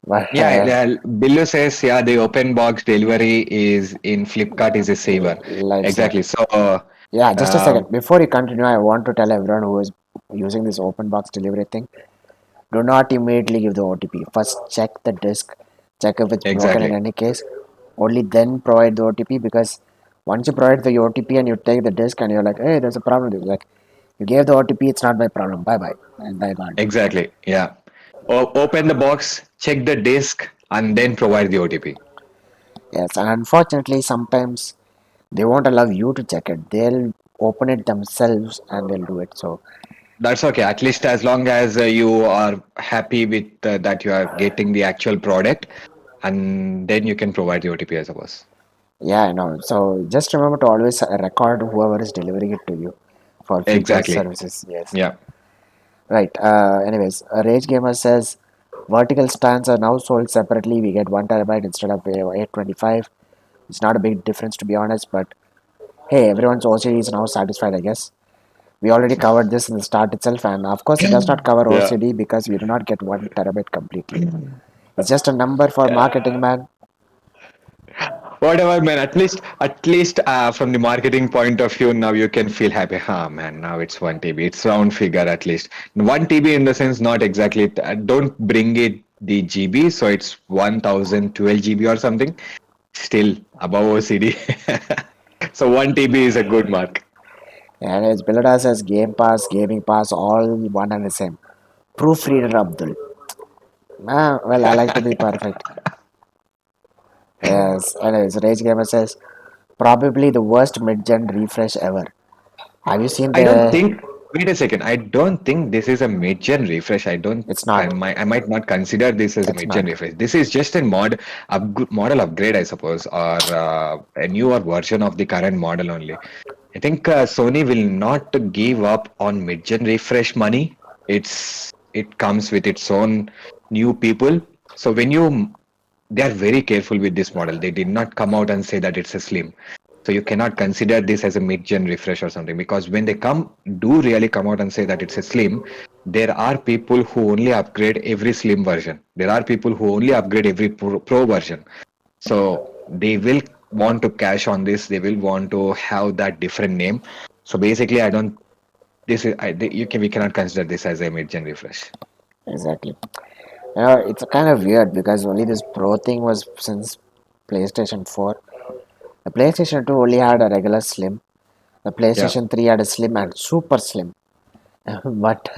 But Yeah, Billu says, yeah, the open box delivery is in Flipkart is a saver. let's Exactly. So, yeah, just a uh, second. Before you continue, I want to tell everyone who is using this open box delivery thing, do not immediately give the OTP. First, check the disk, check if it's broken in exactly. any case. Only then provide the OTP because once you provide the OTP and you take the disk and you're like, hey, there's a problem. It's like, you gave the OTP, it's not my problem. Bye bye. And bye God. Exactly. Yeah. Open the box, check the disk, and then provide the OTP. Yes, and unfortunately, sometimes They won't allow you to check it. They'll open it themselves and they'll do it. So That's okay. At least as long as you are happy with that you are getting the actual product, and then you can provide the OTP, I suppose. yeah, I know. So just remember to always record whoever is delivering it to you for future Exactly. services. Yes. Yeah. Right. Anyways, Rage Gamer says vertical stands are now sold separately. We get 1 terabyte instead of 825. It's not a big difference to be honest, but hey, everyone's OCD is now satisfied, I guess. We already covered this in the start itself, and of course, it does not cover Yeah. OCD because we do not get 1 terabyte completely. It's just a number for marketing, man. Whatever, man. At least, from the marketing point of view, now you can feel happy. Ah, man. Now it's 1 TB. It's round figure at least. 1 TB in the sense, not exactly. Don't bring it the GB, so it's 1012 GB or something. Still above OCD. So 1 TB is a good mark. And it's billed us as Game Pass, Gaming Pass, all one and the same. Proofreader Abdul. Well, I like to be perfect. Yes, anyways, Rage Gamer says probably the worst mid-gen refresh ever. Have you seen I don't the? think. Wait a second. I don't think this is a mid-gen refresh. I don't. It's I not. might. I might not consider this as a It's mid-gen not. refresh. This is just a model upgrade, I suppose, or a newer version of the current model only. I think Sony will not give up on mid-gen refresh money. It comes with its own new people. So they are very careful with this model. They did not come out and say that it's a slim. So you cannot consider this as a mid-gen refresh or something, because when they do really come out and say that it's a slim, there are people who only upgrade every slim version. There are people who only upgrade every pro version. So they will want to cash on this. They will want to have that different name. So basically, I don't. This is we cannot consider this as a mid-gen refresh. Exactly. It's kind of weird because only this Pro thing was since PlayStation 4. The PlayStation 2 only had a regular slim. The Yeah, PlayStation 3 had a slim and super slim. But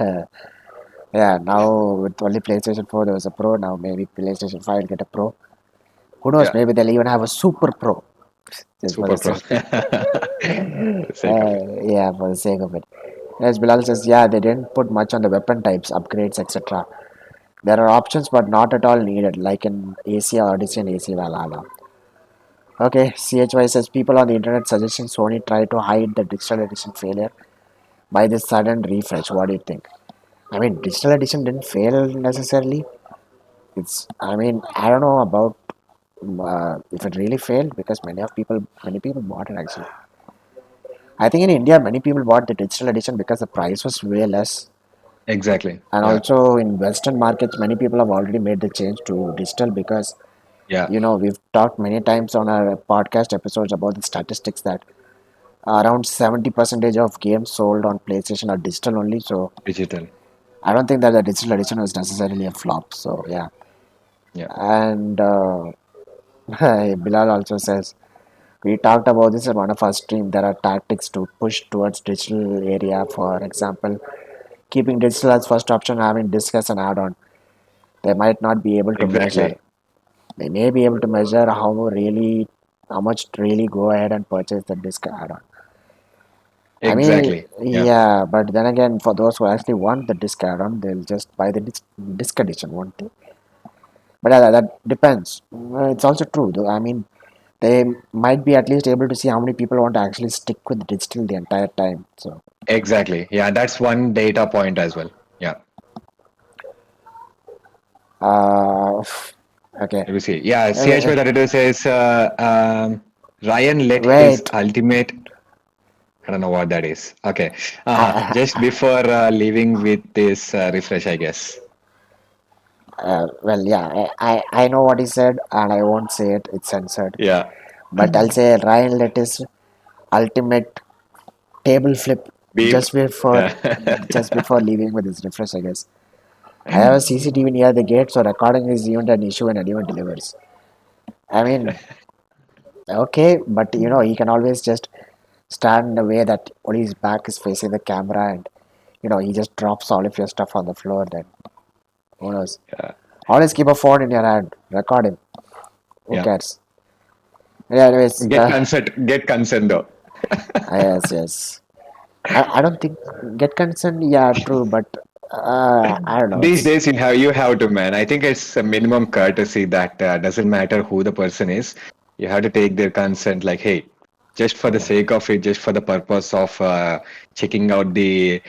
yeah, now with only PlayStation 4 there was a Pro. Now maybe PlayStation 5 will get a Pro. Who knows? yeah, Maybe they'll even have a Super Pro just for the super pro. sake. For the sake of it. Yeah, for the sake of it. As Bilal says, yeah, they didn't put much on the weapon types, upgrades, etc. There are options, but not at all needed, like in AC Odyssey and AC Valhalla. Okay, CHY says people on the internet suggesting Sony try to hide the digital edition failure by this sudden refresh. What do you think? I mean, digital edition didn't fail necessarily. I mean, I don't know about if it really failed because many people bought it actually. I think in India, many people bought the digital edition because the price was way less. Exactly. And Yeah, also in Western markets, many people have already made the change to digital because yeah. we've talked many times on our podcast episodes about the statistics that around 70 percentage of games sold on PlayStation are digital only. So Digital. I don't think that the digital edition was necessarily a flop. So yeah, Yeah. and Bilal also says we talked about this in one of our stream. There are tactics to push towards digital area. For example, keeping digital as first option, having disc as an add-on. They might not be able to measure. Exactly. They may be able to measure how much to really go ahead and purchase the disc add-on. I mean, Exactly. Yeah. yeah, but then again, for those who actually want the disc add-on, they'll just buy the disc edition, won't they? But that depends. It's also true, though. I mean, they might be at least able to see how many people want to actually stick with digital the entire time. So, Exactly. Yeah, that's one data point as well. Yeah. uh, okay. Let me see. Yeah, Uh, CH32 says Ryan let his Wait. ultimate. I don't know what that is. Okay. Just I, before leaving with this refresh, I guess. well, yeah, I know what he said, and I won't say it. It's censored. Yeah. But I'll say Ryan let his ultimate table flip Beep. just before Yeah. just before leaving with his refresh, I guess. I have a CCTV near the gate, so recording is even an issue when anyone delivers. I mean, okay, but he can always just stand in a way that only his back is facing the camera, and he just drops all of your stuff on the floor. Then who knows? Yeah. Always keep a phone in your hand. Record him. Who Yeah. cares? Yeah, anyways, Get consent though. yes, yes. I don't think get consent. Yeah, true, but I don't know. These It's days, you have to, man. I think it's a minimum courtesy that doesn't matter who the person is. You have to take their consent. Like, hey, just for the yeah, sake of it, just for the purpose of checking out the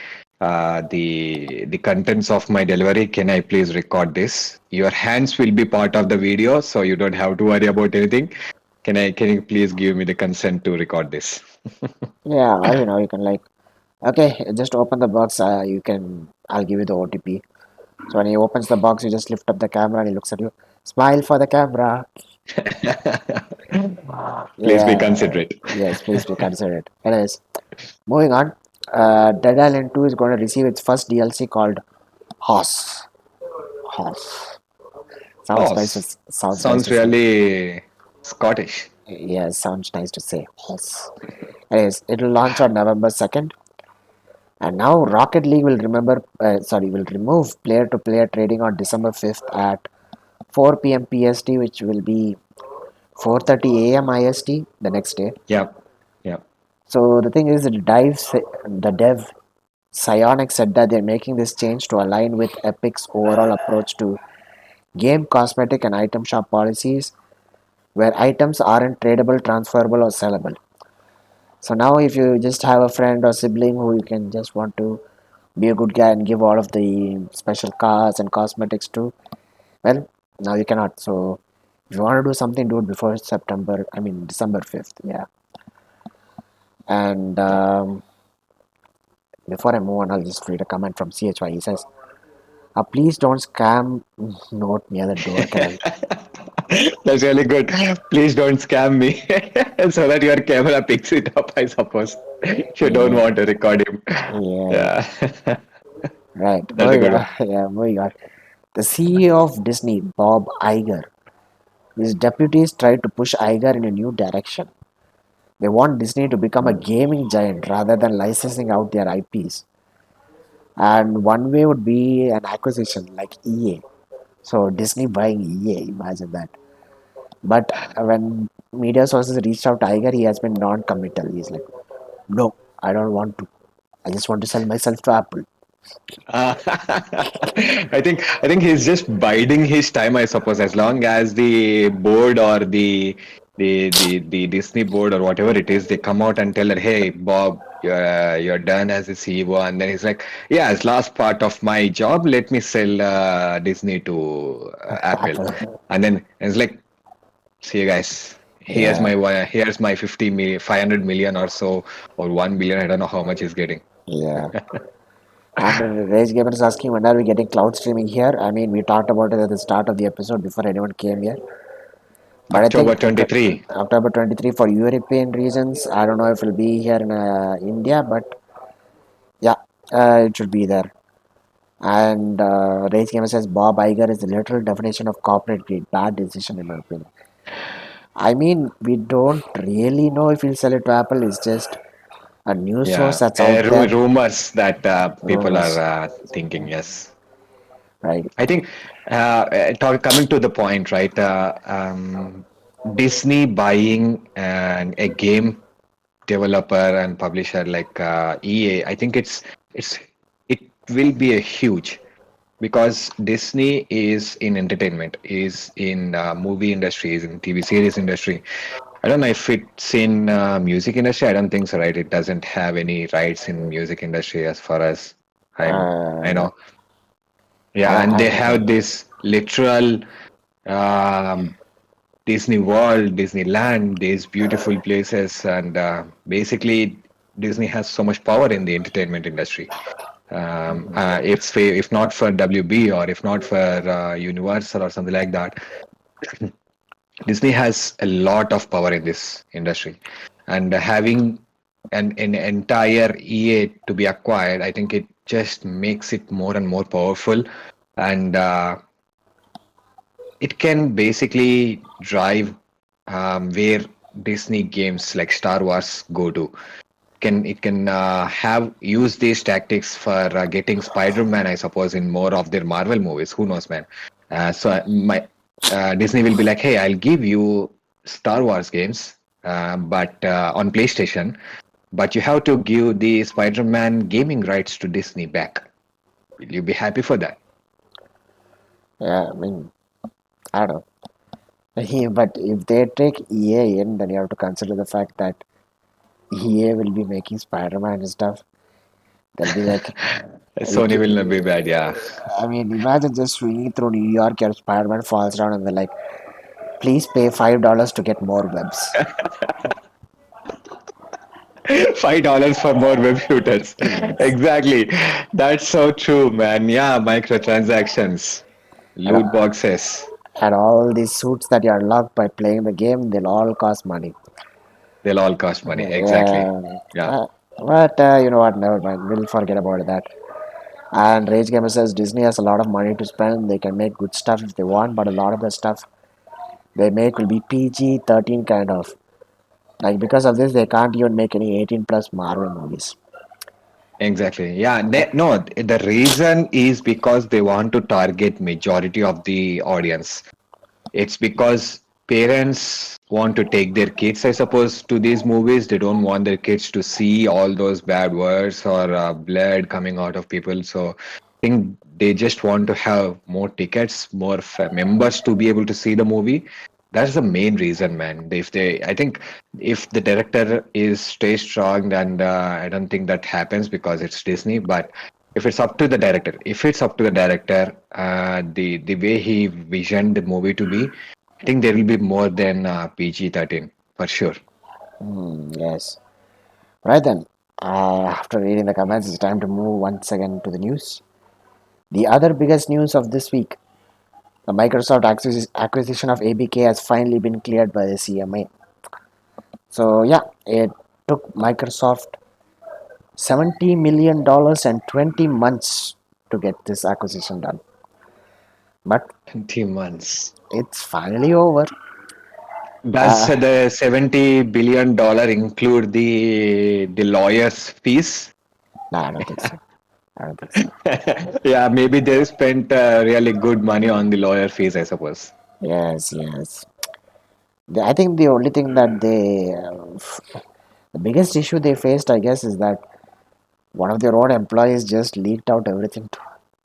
contents of my delivery, can I please record this? Your hands will be part of the video, so you don't have to worry about anything. Can you please give me the consent to record this? yeah. You can like okay, just open the box. You can. I'll give you the OTP. So when he opens the box, you just lift up the camera and he looks at you. Smile for the camera. Please be Yeah. considerate. Yes, please be considerate. Anyways, moving on. Dead Island 2 is going to receive its first DLC called Hoss. Hoss. Oh, Sounds nice sounds to say. really Scottish. Yeah, sounds nice to say. Hoss. Anyways, it will launch on November 2nd. And now Rocket League will remove player-to-player trading on December 5th at 4 p.m. PST, which will be 4:30 a.m. IST the next day. Yep. Yep. So the thing is, the dev Psyonix said that they're making this change to align with Epic's overall approach to game cosmetic and item shop policies, where items aren't tradable, transferable, or sellable. So now, if you just have a friend or sibling who you can just want to be a good guy and give all of the special cars and cosmetics to, well, now you cannot. So if you want to do something, do it before December 5th. Yeah. And before I move on, I'll just read a comment from CHY. He says, please don't scam note near the door. Can I? That's really good. Please don't scam me so that your camera picks it up, I suppose. If you don't Yeah. want to record him. Yeah. Yeah. Right. That's a good one. Yeah, moving on. The CEO of Disney, Bob Iger, his deputies tried to push Iger in a new direction. They want Disney to become a gaming giant rather than licensing out their IPs. And one way would be an acquisition like EA. So Disney buying EA, imagine that. But when media sources reached out to Iger, he has been non-committal. He's like, no, I don't want to. I just want to sell myself to Apple. I think he's just biding his time, I suppose, as long as the board or the Disney board or whatever it is, they come out and tell her, "Hey, Bob, you're done as a CEO," and then he's like, "Yeah, as last part of my job, let me sell Disney to Apple," Apple. and then it's like, "See you guys. Yeah, Here's my 50 million, 500 million or so, or 1 billion. I don't know how much he's getting." yeah. And Rage Gamer is asking when are we getting cloud streaming here? I mean, we talked about it at the start of the episode before anyone came here. But I October think 23. October 23 for European regions. I don't know if it'll be here in India, but yeah, it should be there. And Rage Gamer says Bob Iger is the literal definition of corporate greed. Bad decision, in my opinion. I mean, we don't really know if he'll sell it to Apple. It's just a news source Yeah, that's out there. rumors that people are Rumors, thinking. Yes, right? I think coming to the point, right? Disney buying a game developer and publisher like EA. I think it's it will be a huge because Disney is in entertainment, is in movie industry, is in TV series industry. I don't know if it's in music industry. I don't think so, right? It doesn't have any rights in music industry as far as I No, know. Yeah, and I'm they not have aware. this literal um, Disney World, Disneyland, these beautiful places, and basically Disney has so much power in the entertainment industry. If not for WB or if not for Universal or something like that, Disney has a lot of power in this industry, and having an entire EA to be acquired, I think it just makes it more and more powerful, and it can basically drive where Disney games like Star Wars go to. It can have use these tactics for getting Spider-Man, I suppose, in more of their Marvel movies. Who knows, man? So my Disney will be like, hey, I'll give you Star Wars games. but on PlayStation. But you have to give the Spider-Man gaming rights to Disney back. Will you be happy for that? Yeah, I mean, I don't know. But if they take EA in, then you have to consider the fact that EA will be making Spider-Man and stuff. They'll be like, we Sony will not be bad, yeah. I mean, imagine just swinging through New York, your Spider-Man falls down, and they're like, please pay $5 to get more webs. $5 for more web shooters. Yes. Exactly. That's so true, man. Yeah, microtransactions, And, loot boxes, and all these suits that you unlock by playing the game, they'll all cost money. they'll all cost money. Exactly. Yeah. Yeah. But you know what? Never mind. We'll forget about that. And Rage Gamer says Disney has a lot of money to spend. They can make good stuff if they want, but a lot of the stuff they make will be PG 13 kind of. Like, because of this, they can't even make any 18 plus Marvel movies. Exactly. Yeah. No, the reason is because they want to target majority of the audience. It's because parents want to take their kids, I suppose, to these movies. They don't want their kids to see all those bad words or blood coming out of people. So I think they just want to have more tickets, more members to be able to see the movie. That's the main reason, man. I think if the director is stay strong, and I don't think that happens because it's Disney. But if it's up to the director, the way he visioned the movie to be, I think there will be more than PG-13 for sure. Yes. Right then. After reading the comments, it's time to move once again to the news. The other biggest news of this week, the Microsoft acquisition of ABK has finally been cleared by the CMA. So, yeah, it took Microsoft $70 million and 20 months to get this acquisition done. But 20 months. it's finally over. Does Uh, the $70 billion include the lawyer's fees? no, I don't think so. I don't think so. Yeah, maybe they spent really good money on the lawyer fees, I suppose. Yes, yes. I think the only thing that the biggest issue they faced, I guess, is that one of their own employees just leaked out everything to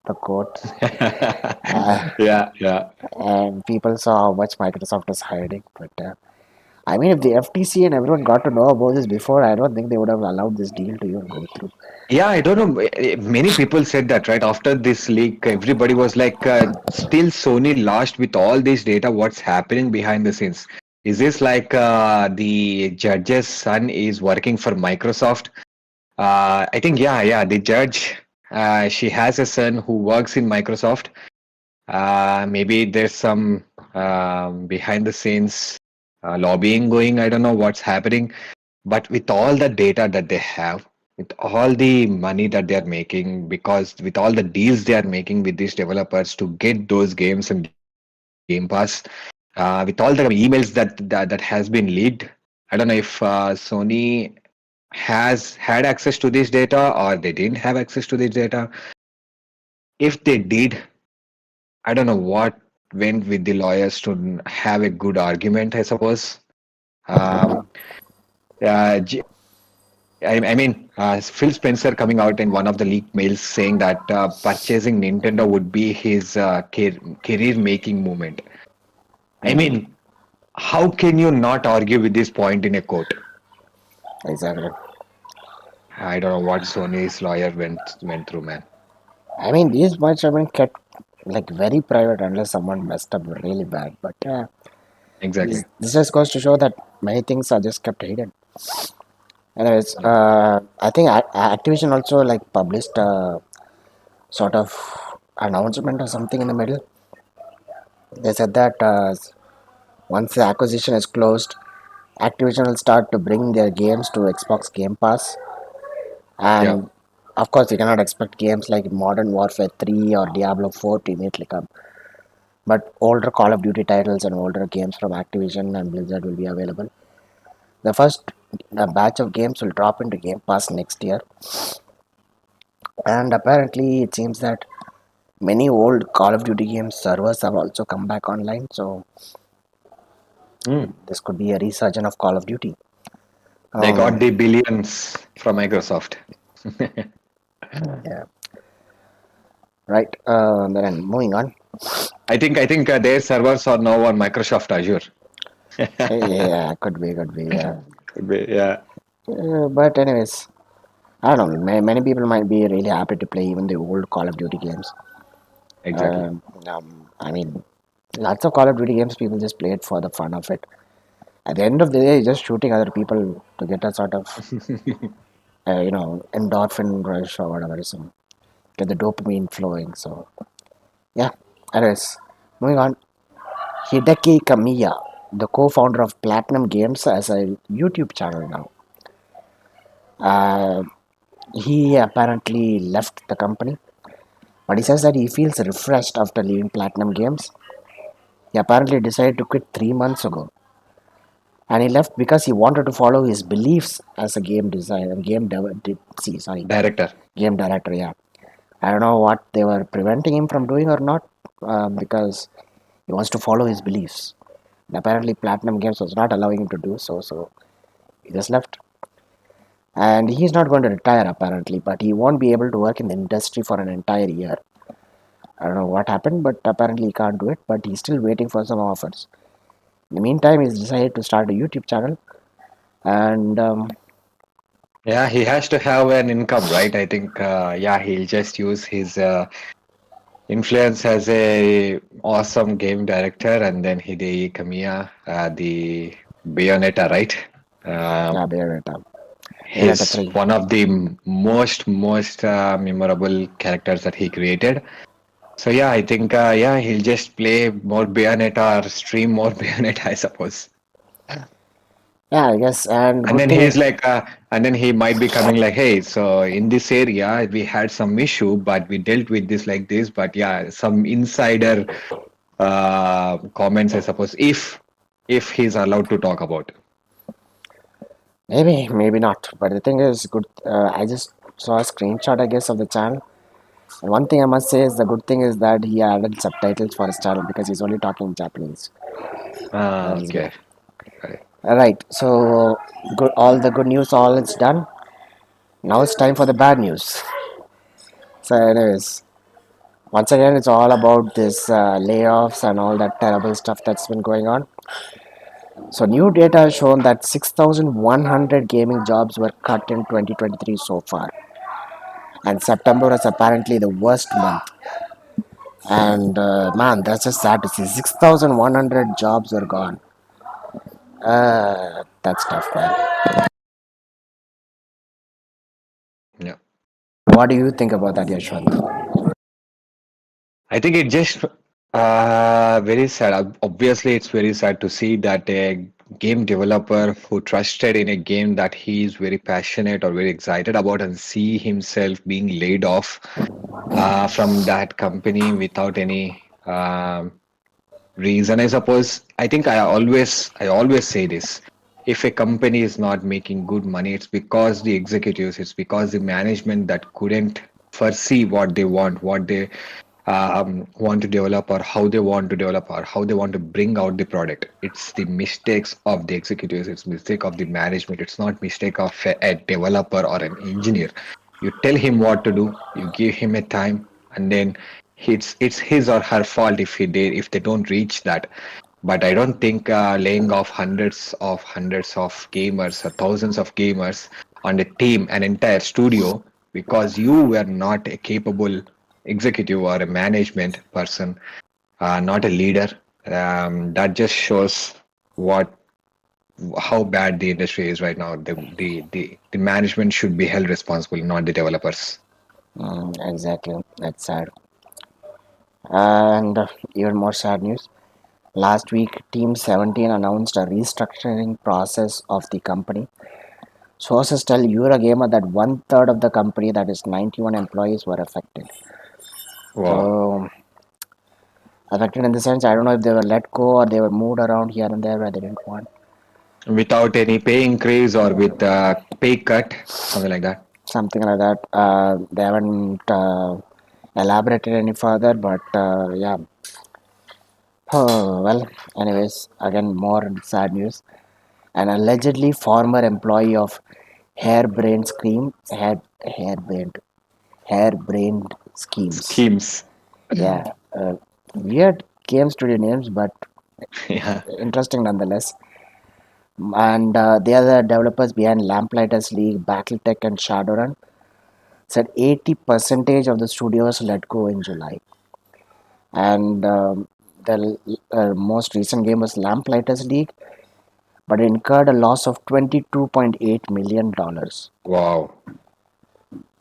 the court. Uh, Yeah, yeah. and people saw how much Microsoft is hiding. But I mean, if the FTC and everyone got to know about this before, I don't think they would have allowed this deal to even go through. Yeah, I don't know. Many people said that, right? After this leak, everybody was like, still Sony lost with all this data. What's happening behind the scenes? Is this like the judge's son is working for Microsoft? I think, yeah. The judge, she has a son who works in Microsoft. Maybe there's some behind the scenes lobbying going. I don't know what's happening. But with all the data that they have, with all the money that they are making, because with all the deals they are making with these developers to get those games and Game Pass, with all the emails that has been leaked, I don't know if Sony has had access to this data or they didn't have access to this data. If they did, I don't know what went with the lawyers to have a good argument, I suppose. Um, I mean, Phil Spencer coming out in one of the leaked mails saying that purchasing Nintendo would be his career making moment. I Mm, mean, how can you not argue with this point in a court? exactly. I don't know what Sony's lawyer went through, man. I mean, these much have been kept like very private unless someone messed up really bad. But Exactly. this just goes to show that many things are just kept hidden. Anyways, Yeah. I think Activision also like published a sort of announcement or something in the middle. They said that once the acquisition is closed, Activision will start to bring their games to Xbox Game Pass, Yeah. and of course, you cannot expect games like Modern Warfare 3 or Diablo 4 to immediately come. But older Call of Duty titles and older games from Activision and Blizzard will be available. The first batch of games will drop into Game Pass next year, and apparently, it seems that many old Call of Duty games servers have also come back online. So Hmm. This could be a resurgence of Call of Duty. They Um, got the billions from Microsoft. yeah, right. Then moving on. I think their servers are now on Microsoft Azure. Yeah, could be. Yeah. Yeah, But anyways, I don't know. Many people might be really happy to play even the old Call of Duty games. exactly. I mean, lots of Call of Duty games people just play it for the fun of it. At the end of the day, you're just shooting other people to get a sort of endorphin rush or whatever. So get the dopamine flowing. So yeah. Anyways, moving on. Hideki Kamiya, the co-founder of Platinum Games, has a YouTube channel now. Uh, he apparently left the company, but he says that he feels refreshed after leaving Platinum Games. He apparently decided to quit 3 months ago, and he left because he wanted to follow his beliefs as a game designer, Director. game director. Yeah, I don't know what they were preventing him from doing or not, because he wants to follow his beliefs. And apparently, Platinum Games was not allowing him to do so, so he just left. And he's not going to retire apparently, but he won't be able to work in the industry for an entire year. I don't know what happened, but apparently he can't do it. But he's still waiting for some offers. In the meantime, he's decided to start a YouTube channel, and Yeah, he has to have an income, right? I think, yeah, he'll just use his influence as a awesome game director, and then Hideo Kamiya, the Bayonetta, right? yeah, Um, Bayonetta he's 3. one of the most memorable characters that he created. So yeah, I think yeah, he'll just play more Bayonetta or stream more Bayonetta, I suppose. Yeah, I guess. And And good then thing, he's like, and then he might be coming like, hey, so in this area we had some issue, but we dealt with this like this. But yeah, some insider comments, I suppose, if he's allowed to talk about. maybe not. But the thing is, good. I just saw a screenshot, I guess, of the channel. And one thing I must say is the good thing is that he added subtitles for his channel because he's only talking Japanese. Ah, That is good. okay. Got it. All right. So good. All the good news, all it's done. Now it's time for the bad news. So, anyways, once again, it's all about this layoffs and all that terrible stuff that's been going on. So, new data has shown that 6,100 gaming jobs were cut in 2023 so far, and September was apparently the worst month. And man, that's just sad to see. 6,100 jobs were gone. That's tough, man. Yeah. What do you think about that, Yeshwant? I think it just very sad. Obviously, it's very sad to see that a game developer who trusted in a game that he is very passionate or very excited about and see himself being laid off from that company without any reason. I suppose. I think I always say this. If a company is not making good money, it's because the executives, it's because the management that couldn't foresee what they what they want to develop, or how they want to develop, or how they want to bring out the product. It's the mistakes of the executives, it's mistake of the management, it's not mistake of a developer or an engineer. You tell him what to do, you give him a time, and then it's his or her fault if they don't reach that. But I don't think laying off hundreds of gamers or thousands of gamers on a team, an entire studio, because you were not a capable executive or a management person, not a leader. That just shows what how bad the industry is right now. The management should be held responsible, not the developers. Exactly. That's sad. And even more sad news. Last week, Team 17 announced a restructuring process of the company. Sources tell Eurogamer that one third of the company, that is 91 employees, were affected. Wow. So, affected in the sense, I don't know if they were let go or they were moved around here and there where they didn't want. Without any pay increase or with pay cut, something like that. Something like that. They haven't elaborated any further, but yeah, Oh, well, anyways, again, more sad news. An allegedly former employee of harebrained scheme had harebrained harebrained schemes. Schemes. Yeah, weird game studio names, but Yeah. interesting nonetheless. And they are the developers behind Lamplighters League, BattleTech, and Shadowrun. Said 80 percentage of the studios let go in July, and the most recent game was Lamplighters League, but it incurred a loss of $22.8 million. Wow.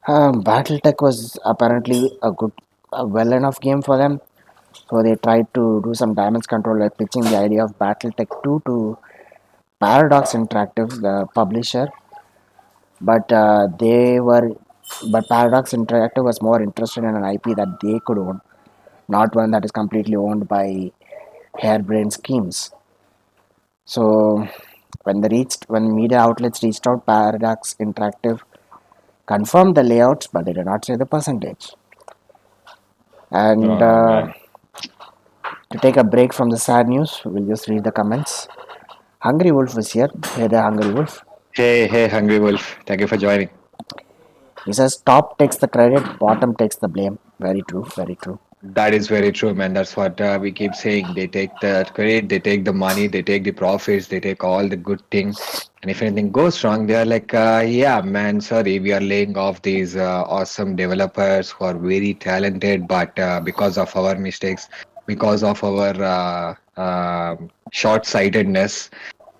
BattleTech was apparently a well enough game for them, so they tried to do some damage control by pitching the idea of BattleTech 2 to Paradox Interactive, the publisher, but Paradox Interactive was more interested in an IP that they could own, not one that is completely owned by harebrained schemes. So when media outlets reached out, Paradox Interactive confirmed the layouts, but they did not say the percentage. And Oh man. to take a break from the sad news, we'll just read the comments. Hungry Wolf is here. Hey there, Hungry Wolf. Hey, hey, Hungry Wolf. Thank you for joining. He says top takes the credit, bottom takes the blame. Very true, very true. That is very true, man. That's what we keep saying. They take the credit, they take the money, they take the profits, they take all the good thing. And if anything goes wrong, they are like, yeah, man, sorry, we are laying off these awesome developers who are very talented, but because of our mistakes, because of our short-sightedness,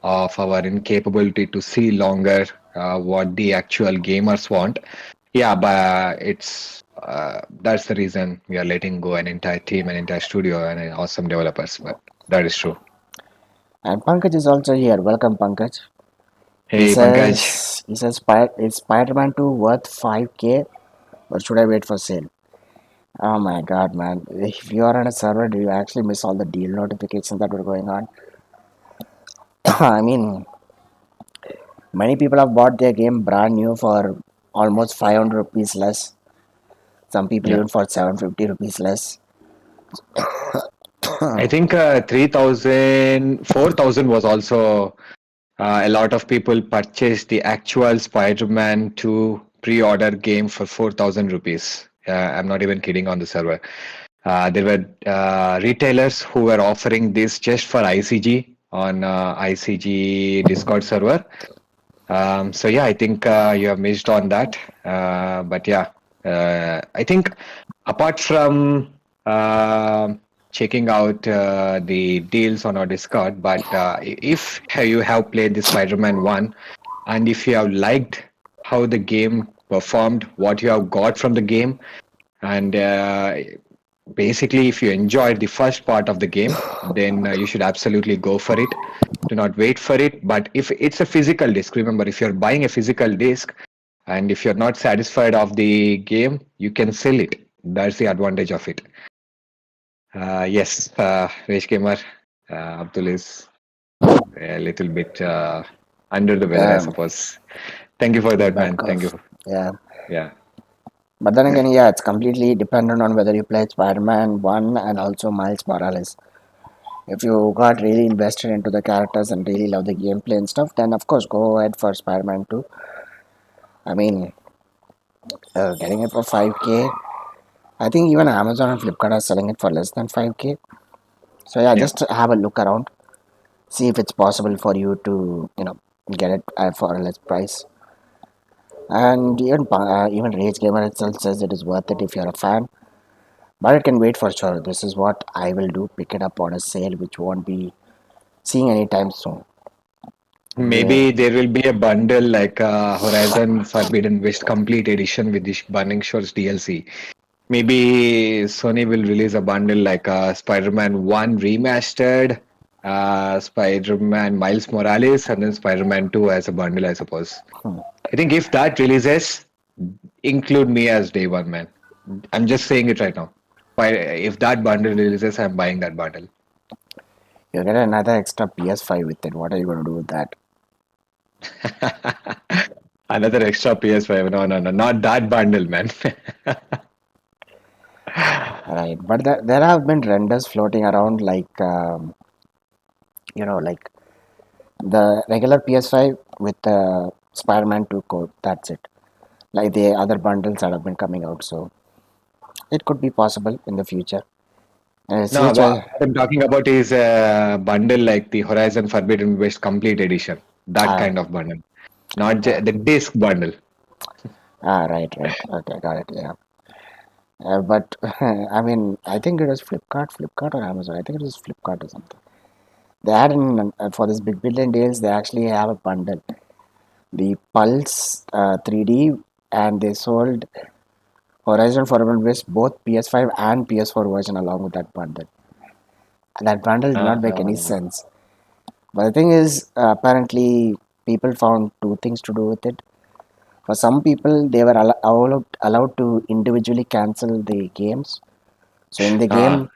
of our incapability to see longer what the actual gamers want. Yeah, but it's that's the reason we are letting go an entire team, an entire studio, and awesome developers. But that is true. And Pankaj is also here. Welcome, Pankaj. He Hey, Pankaj. says he says is Spider-Man 2 worth 5K or should I wait for sale? Oh my god, man. If you are on a server, do you actually miss all the deal notifications that were going on? I mean, many people have bought their game brand new for almost 500 rupees less. Some people Yeah, even for 750 rupees less. I think 3,000, 4,000 was also a lot of people purchased the actual Spider-Man 2 pre-order game for 4,000 rupees. I'm not even kidding on the server. There were retailers who were offering this just for ICG on ICG Discord server. So yeah, I think you have missed on that. But yeah, I think apart from checking out the deals on our Discord, but if you have played the Spider-Man 1 and if you have liked how the game performed, what you have got from the game, and basically, if you enjoyed the first part of the game, then you should absolutely go for it. Do not wait for it. But if it's a physical disc, remember, if you're buying a physical disc and if you're not satisfied of the game, you can sell it. That's the advantage of it. Yes, Rage Gamer, Abdul is a little bit under the weather, I Yeah, suppose. Thank you for that, bad man. Thank cough. you. Yeah. Yeah. But then again, yeah, it's completely dependent on whether you played Spider-Man 1 and also Miles Morales. If you got really invested into the characters and really love the gameplay and stuff, then of course go ahead for Spider-Man 2. I mean, getting it for 5K, I think even Amazon and Flipkart are selling it for less than 5K. So yeah, Yeah. just have a look around, see if it's possible for you to, get it for a less price. And even Rage Gamer itself says it is worth it if you're a fan. But it can wait for sure. This is what I will do. Pick it up on a sale, which won't be seeing anytime soon. Yeah. Maybe there will be a bundle like Horizon Forbidden West Complete Edition with the Burning Shores DLC. Maybe Sony will release a bundle like Spider-Man 1 Remastered, Spider-Man Miles Morales, and then Spider-Man 2 as a bundle, I suppose. Hmm. I think if that releases, include me as day one, man. I'm just saying it right now. If that bundle releases, I'm buying that bundle. You get another extra PS5 with it. What are you going to do with that? Another extra PS5. No, no, no, not that bundle, man. Right, but there have been renders floating around like like the regular PS5 with the Spider-Man 2 code. That's it. Like the other bundles that have been coming out, so it could be possible in the future. No, CHI, what I'm talking about is a bundle like the Horizon Forbidden West Complete Edition. That ah, kind of bundle, not ah, the disc bundle. right, right. Okay, got it. Yeah, but I mean, I think it was Flipkart or Amazon. I think it was Flipkart or something. They had for this big billion deals. They actually have a bundle, the Pulse 3D, and they sold Horizon Forbidden West both PS5 and PS4 version along with that bundle. And that bundle did not make any Uh, sense. But the thing is, apparently, people found two things to do with it. For some people, they were allowed to individually cancel the games. So in the uh, game,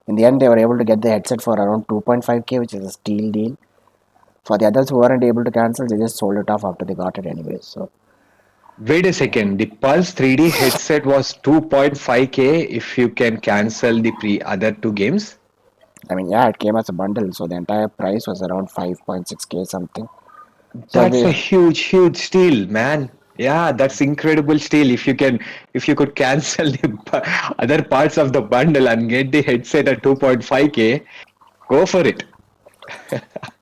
in the end, they were able to get the headset for around 2.5k, which is a steal deal. For the others who weren't able to cancel, they just sold it off after they got it anyway. So Wait a second. The Pulse 3D headset was 2.5K if you can cancel the pre other two games. I mean, yeah, it came as a bundle, so the entire price was around 5.6k something. So That's a we, huge, huge steal, man. Yeah, that's incredible steal. If you could cancel the other parts of the bundle and get the headset at 2.5K, go for it.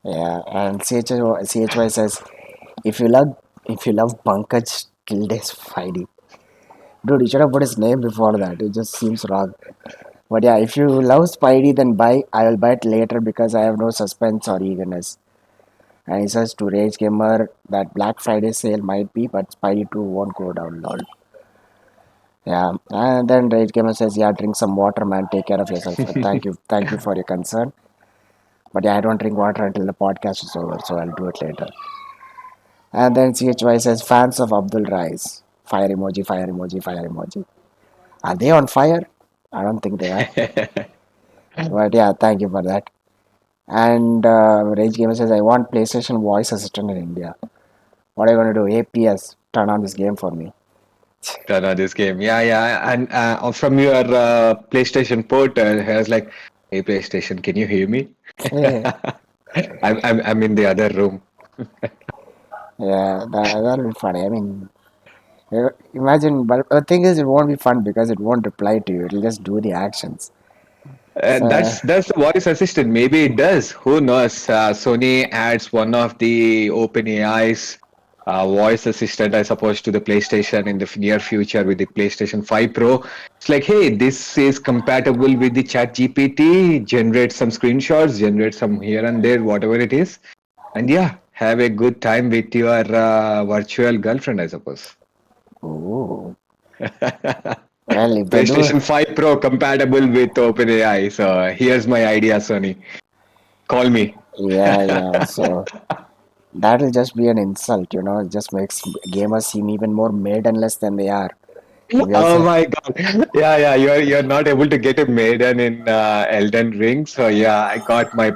yeah, and CHY says, if you love if you love Pankaj Kilde's 5D, dude, you should have put his name before that. It just seems wrong. But yeah, if you love Spidey, then buy. I will buy it later because I have no suspense or eagerness. And he says to Rage Gamer that Black Friday sale might be, but Spidey 2 won't go down. Lol. Yeah, and then Rage Gamer says, "Yeah, drink some water, man. Take care of yourself. Thank you for your concern. But yeah, I don't drink water until the podcast is over, so I'll do it later." And then CHY says, "Fans of Abdul rise. Fire emoji, fire emoji, fire emoji. Are they on fire? I don't think they are. But yeah, thank you for that." And Rage Gamer says, "I want PlayStation voice assistant in India. What are you going to do? APS, turn on this game for me." Turn on this game. Yeah, yeah. And from your PlayStation port, I was like, "Hey, PlayStation, can you hear me?" Yeah, I'm in the other room. yeah, that'll be funny. I mean, imagine, but the thing is, it won't be fun because it won't reply to you. It'll just do the actions. So, That's the voice assistant. Maybe it does. Who knows? Sony adds one of the OpenAI's voice assistant, I suppose, to the PlayStation in the near future with the PlayStation 5 Pro. It's like, hey, this is compatible with the Chat GPT. Generate some screenshots, generate some here and there, whatever it is, and yeah, have a good time with your virtual girlfriend, I suppose. ooh, well, if they do, PlayStation 5 Pro compatible with OpenAI. So here's my idea, Sony. Call me. yeah, yeah. So that'll just be an insult, It just makes gamers seem even more maidenless than they are. If you Oh say, my God. Yeah, yeah. You're not able to get a maiden in Elden Ring. So yeah, I got my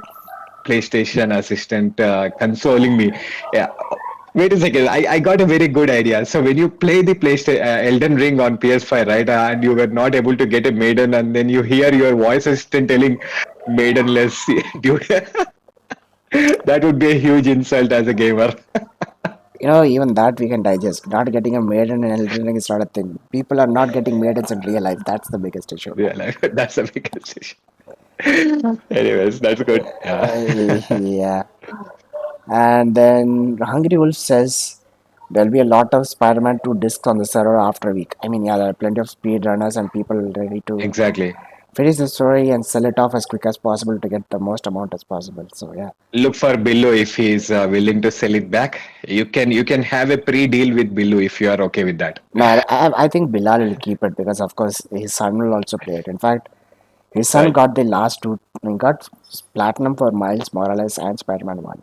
PlayStation assistant consoling me. Yeah. Wait a second. I got a very good idea. So when you play the PlayStation Elden Ring on PS5, right, and you were not able to get a maiden, and then you hear your voice assistant telling maidenless, dude, that would be a huge insult as a gamer. even that we can digest. Not getting a maiden in Elden Ring is not a thing. People are not getting maidens in real life. That's the biggest issue. Yeah, like, that's a big decision. Anyways, that's good. Yeah. Yeah. And then Hungry Wolf says there'll be a lot of Spider-Man 2 discs on the server after a week. I mean, yeah, there are plenty of speedrunners and people ready to Exactly. finish the story and sell it off as quick as possible to get the most amount as possible. So yeah. Look for Billu if he's willing to sell it back. You can have a pre-deal with Billu if you are okay with that. No, I think Bilal will keep it because of course his son will also play it. In fact, his son Right. got the last two. He got platinum for Miles Morales and Spider-Man 1.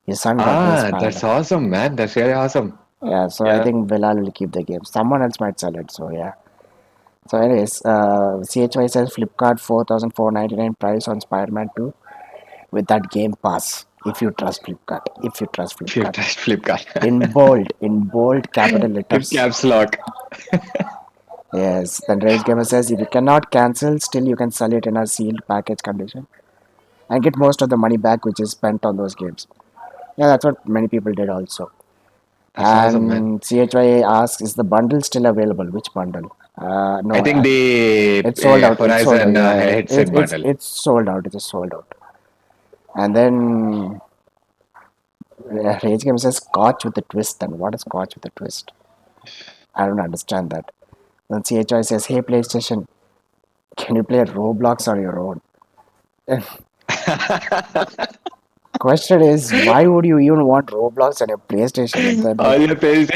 His son got the Ah, Spider. that's awesome, man. That's really awesome. Yeah, so I Yeah. think Bilal will keep the game. Someone else might sell it. So yeah. So anyways, CHY says Flipkart 4,499 price on Spider-Man 2 with that Game Pass. If you trust Flipkart. If you trust If you Flipkart. trust Flipkart. In bold capital In letters. caps lock. Yes, then Rage Gamer says if you cannot cancel, still you can sell it in a sealed package condition and get most of the money back which is spent on those games. Yeah, that's what many people did also. That's awesome, man. And CHY asks, is the bundle still available? Which bundle? I No, think the it's sold out. It's sold out. Horizon Yeah, headset bundle. it's sold out. It is sold out. And then Rage Game says Scotch with a twist. Then what is Scotch with a twist? I don't understand that. Then CHI says, hey PlayStation, can you play Roblox on your own? Question is, why would you even want Roblox on your PlayStation? And then All like, your page.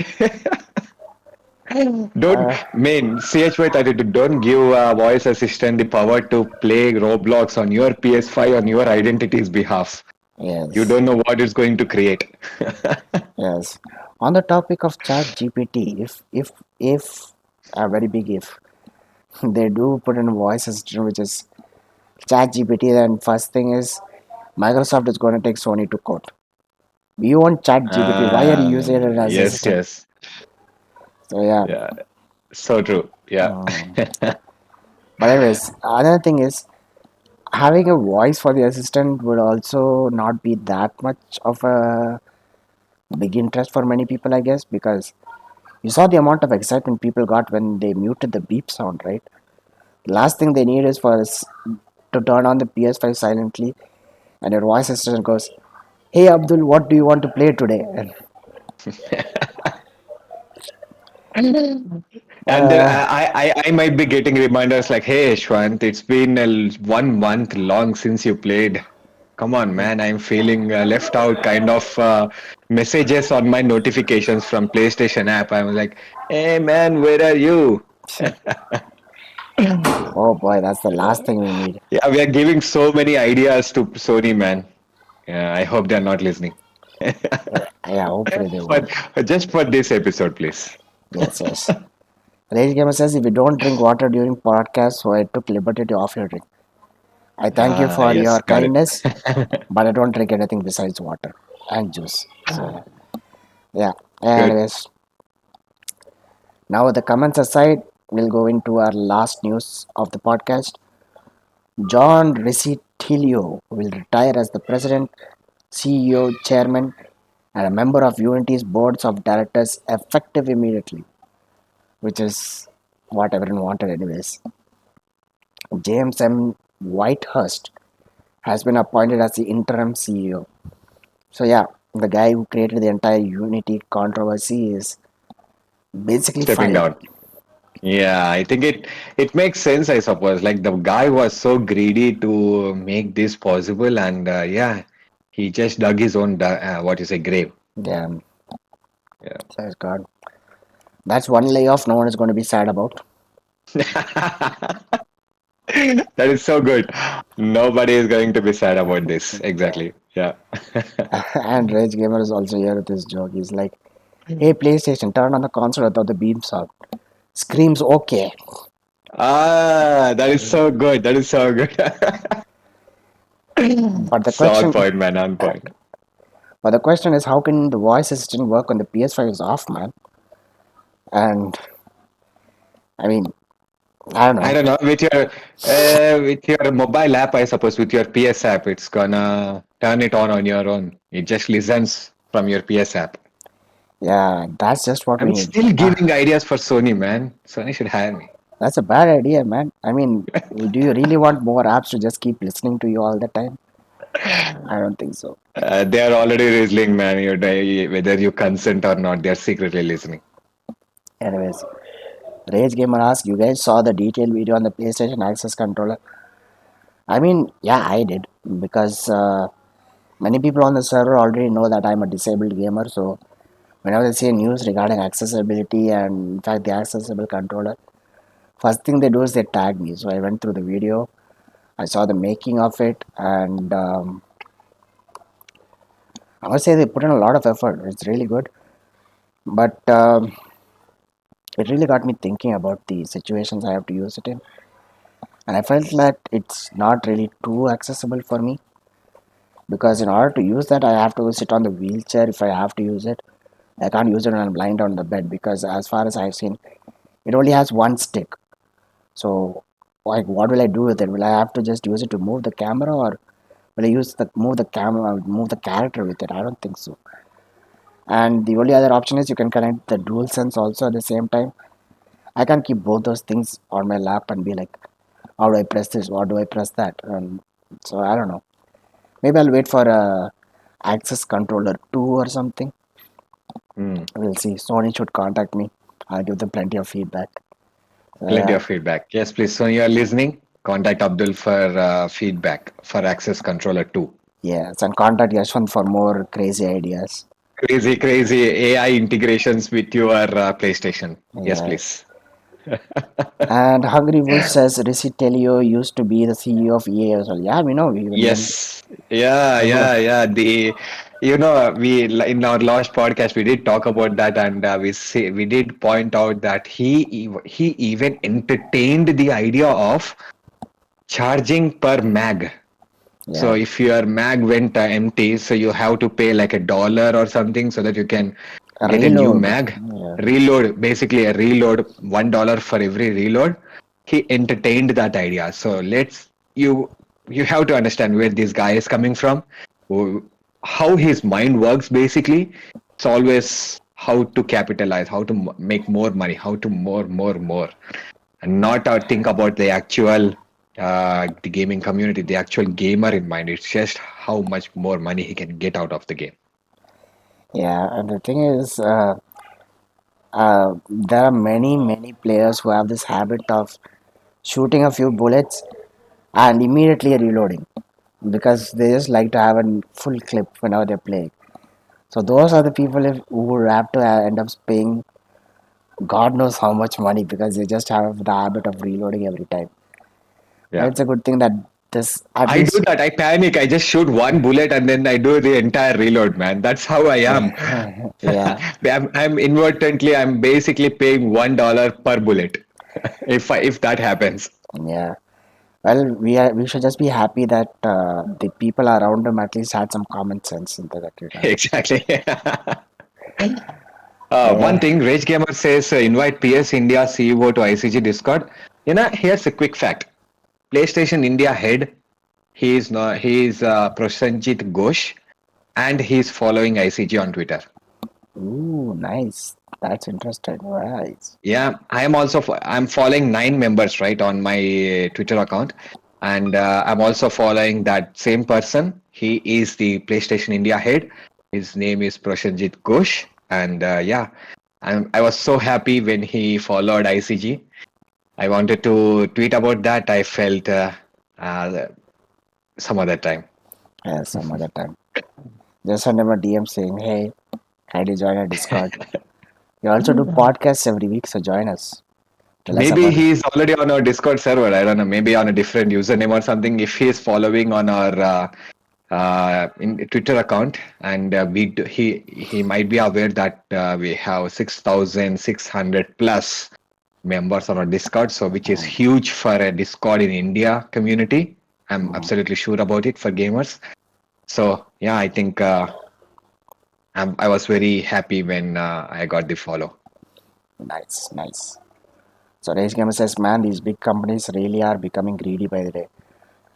Don't main CHY32. Don't give a voice assistant the power to play Roblox on your PS5 on your identity's behalf. You yes, don't know what it's going to create. yes. On the topic of Chat GPT, if a very big if they do put in a voice assistant which is Chat GPT, then first thing is Microsoft is going to take Sony to court. You want Chat GPT? Why are you using it as Yes, assistant? yes. So yeah. Yeah, so true. Yeah. Um, but anyways, another thing is having a voice for the assistant would also not be that much of a big interest for many people, I guess, because you saw the amount of excitement people got when they muted the beep sound, right? Last thing they need is for us to turn on the PS5 silently and your voice assistant goes, hey Abdul, what do you want to play today? And, And then uh, I might be getting reminders like, hey, Shwant, it's been 1 month long since you played. Come on, man, I'm feeling left out kind of messages on my notifications from PlayStation app. I was like, hey, man, where are you? oh boy, that's the last thing we need. Yeah, we are giving so many ideas to Sony, man. Yeah, I hope they're not listening. Yeah, hopefully they But won't. just for this episode, please. Yes, yes. Rage Gamer says if you don't drink water during podcast, so I took liberty to offer you a drink. I thank you Ah, for yes, your got it. kindness, but I don't drink anything besides water and juice. So yeah. Good. Anyways, now the comments aside, we'll go into our last news of the podcast. John Ricitilio will retire as the president, CEO, chairman, and a member of Unity's boards of directors effective immediately, which is what everyone wanted anyways. James M. Whitehurst has been appointed as the interim CEO. So yeah, the guy who created the entire Unity controversy is basically Stepping fired. down. Yeah, I think it makes sense, I suppose. Like the guy was so greedy to make this possible, and yeah, he just dug his own what you say grave. Damn, Yeah. says God. That's one layoff no one is going to be sad about. That is so good. Nobody is going to be sad about this. Exactly. Yeah. And Rage Gamer is also here with his joke. He's like, hey PlayStation, turn on the console without the beam sound. Screams okay. Ah, that is so good. That is so good. But the So on question point, man. On point. but the question is how can the voice assistant work when the PS5 is off, man? And I mean, I don't I know. don't know with your mobile app, I suppose with your PS app, it's gonna turn it on your own. It just listens from your PS app. Yeah, that's just what we I'm need. still giving ideas for Sony, man. Sony should hire me. That's a bad idea, man. I mean, do you really want more apps to just keep listening to you all the time? I don't think so. They are already listening, man. Whether you consent or not, they're secretly listening. Anyways, Rage Gamer asks, you guys saw the detailed video on the PlayStation Access controller? I mean, yeah, I did because many people on the server already know that I'm a disabled gamer. So whenever they see news regarding accessibility and in fact the accessible controller, first thing they do is they tag me. So I went through the video, I saw the making of it, and I must say they put in a lot of effort. It's really good, but it really got me thinking about the situations I have to use it in, and I felt that it's not really too accessible for me because in order to use that, I have to sit on the wheelchair if I have to use it. I can't use it when I'm lying down on the bed because, as far as I've seen, it only has one stick. So, like, what will I do with it? Will I have to just use it to move the camera, or will I use the move the camera, move the character with it? I don't think so. And the only other option is you can connect the dual sense also at the same time. I can't keep both those things on my lap and be like, how do I press this? Or do I press that? So I don't know. Maybe I'll wait for a access controller 2 or something. Hmm. We'll see. Sony should contact me. I'll give them plenty of feedback. Plenty Yeah, of feedback. Yes, please. So you are listening. Contact Abdul for feedback for Access Controller 2. yes, and contact Yashwant for more crazy ideas. Crazy, crazy AI integrations with your PlayStation. Yes, Yeah. please. And Hungry Wolf says Risitelio used to be the CEO of EA as well. Yeah, we know. Even when Yes. Yeah, remember, yeah, yeah. We in our last podcast we did talk about that, and we did point out that he even entertained the idea of charging per mag. So yeah, if your mag went empty, so you have to pay like $1 or something so that you can get a new reload. mag. Yeah, Reload, basically a reload, $1 for every reload. He entertained that idea. So you have to understand where this guy is coming from, who- how his mind works basically. It's always how to capitalize, how to make more money, how to more and not think about the actual the gaming community, the actual gamer in mind. It's just how much more money he can get out of the game. yeah. And the thing is, there are many players who have this habit of shooting a few bullets and immediately reloading because they just like to have a full clip whenever they're playing. So those are the people who would have to end up paying God knows how much money because they just have the habit of reloading every time. But Yeah. it's a good thing that this at I do least that. I panic. I just shoot one bullet and then I do the entire reload, man. That's how I am. yeah, I'm inadvertently, I'm basically paying $1 per bullet if that happens. yeah. Well, we should just be happy that the people around him at least had some common sense in that regard. Exactly. One Yeah. thing, Rage Gamer says invite PS India CEO to ICG Discord. Here's a quick fact. PlayStation India head, he's Prosenjit Ghosh, and he's following ICG on Twitter. Ooh, nice. That's interesting. Right. Yeah, I'm following 9 members right on my Twitter account, and I'm also following that same person. He is the PlayStation India head. His name is Prosenjit Ghosh, and yeah, I was so happy when he followed ICG. I wanted to tweet about that. I felt uh, some other time. Yeah, some other time. Just send him a DM saying, "Hey, kindly join our Discord." We also do podcasts every week, so join us. Tell us Maybe about it. he's already on our Discord server. I don't know. Maybe on a different username or something. If he's following on our in Twitter account, and he might be aware that we have 6,600 plus members on our Discord. So which is huge for a Discord in India community. I'm Mhm. absolutely sure about it for gamers. So yeah, I think I was very happy when I got the follow. Nice, nice. So Race Gamer says, "Man, these big companies really are becoming greedy by the day.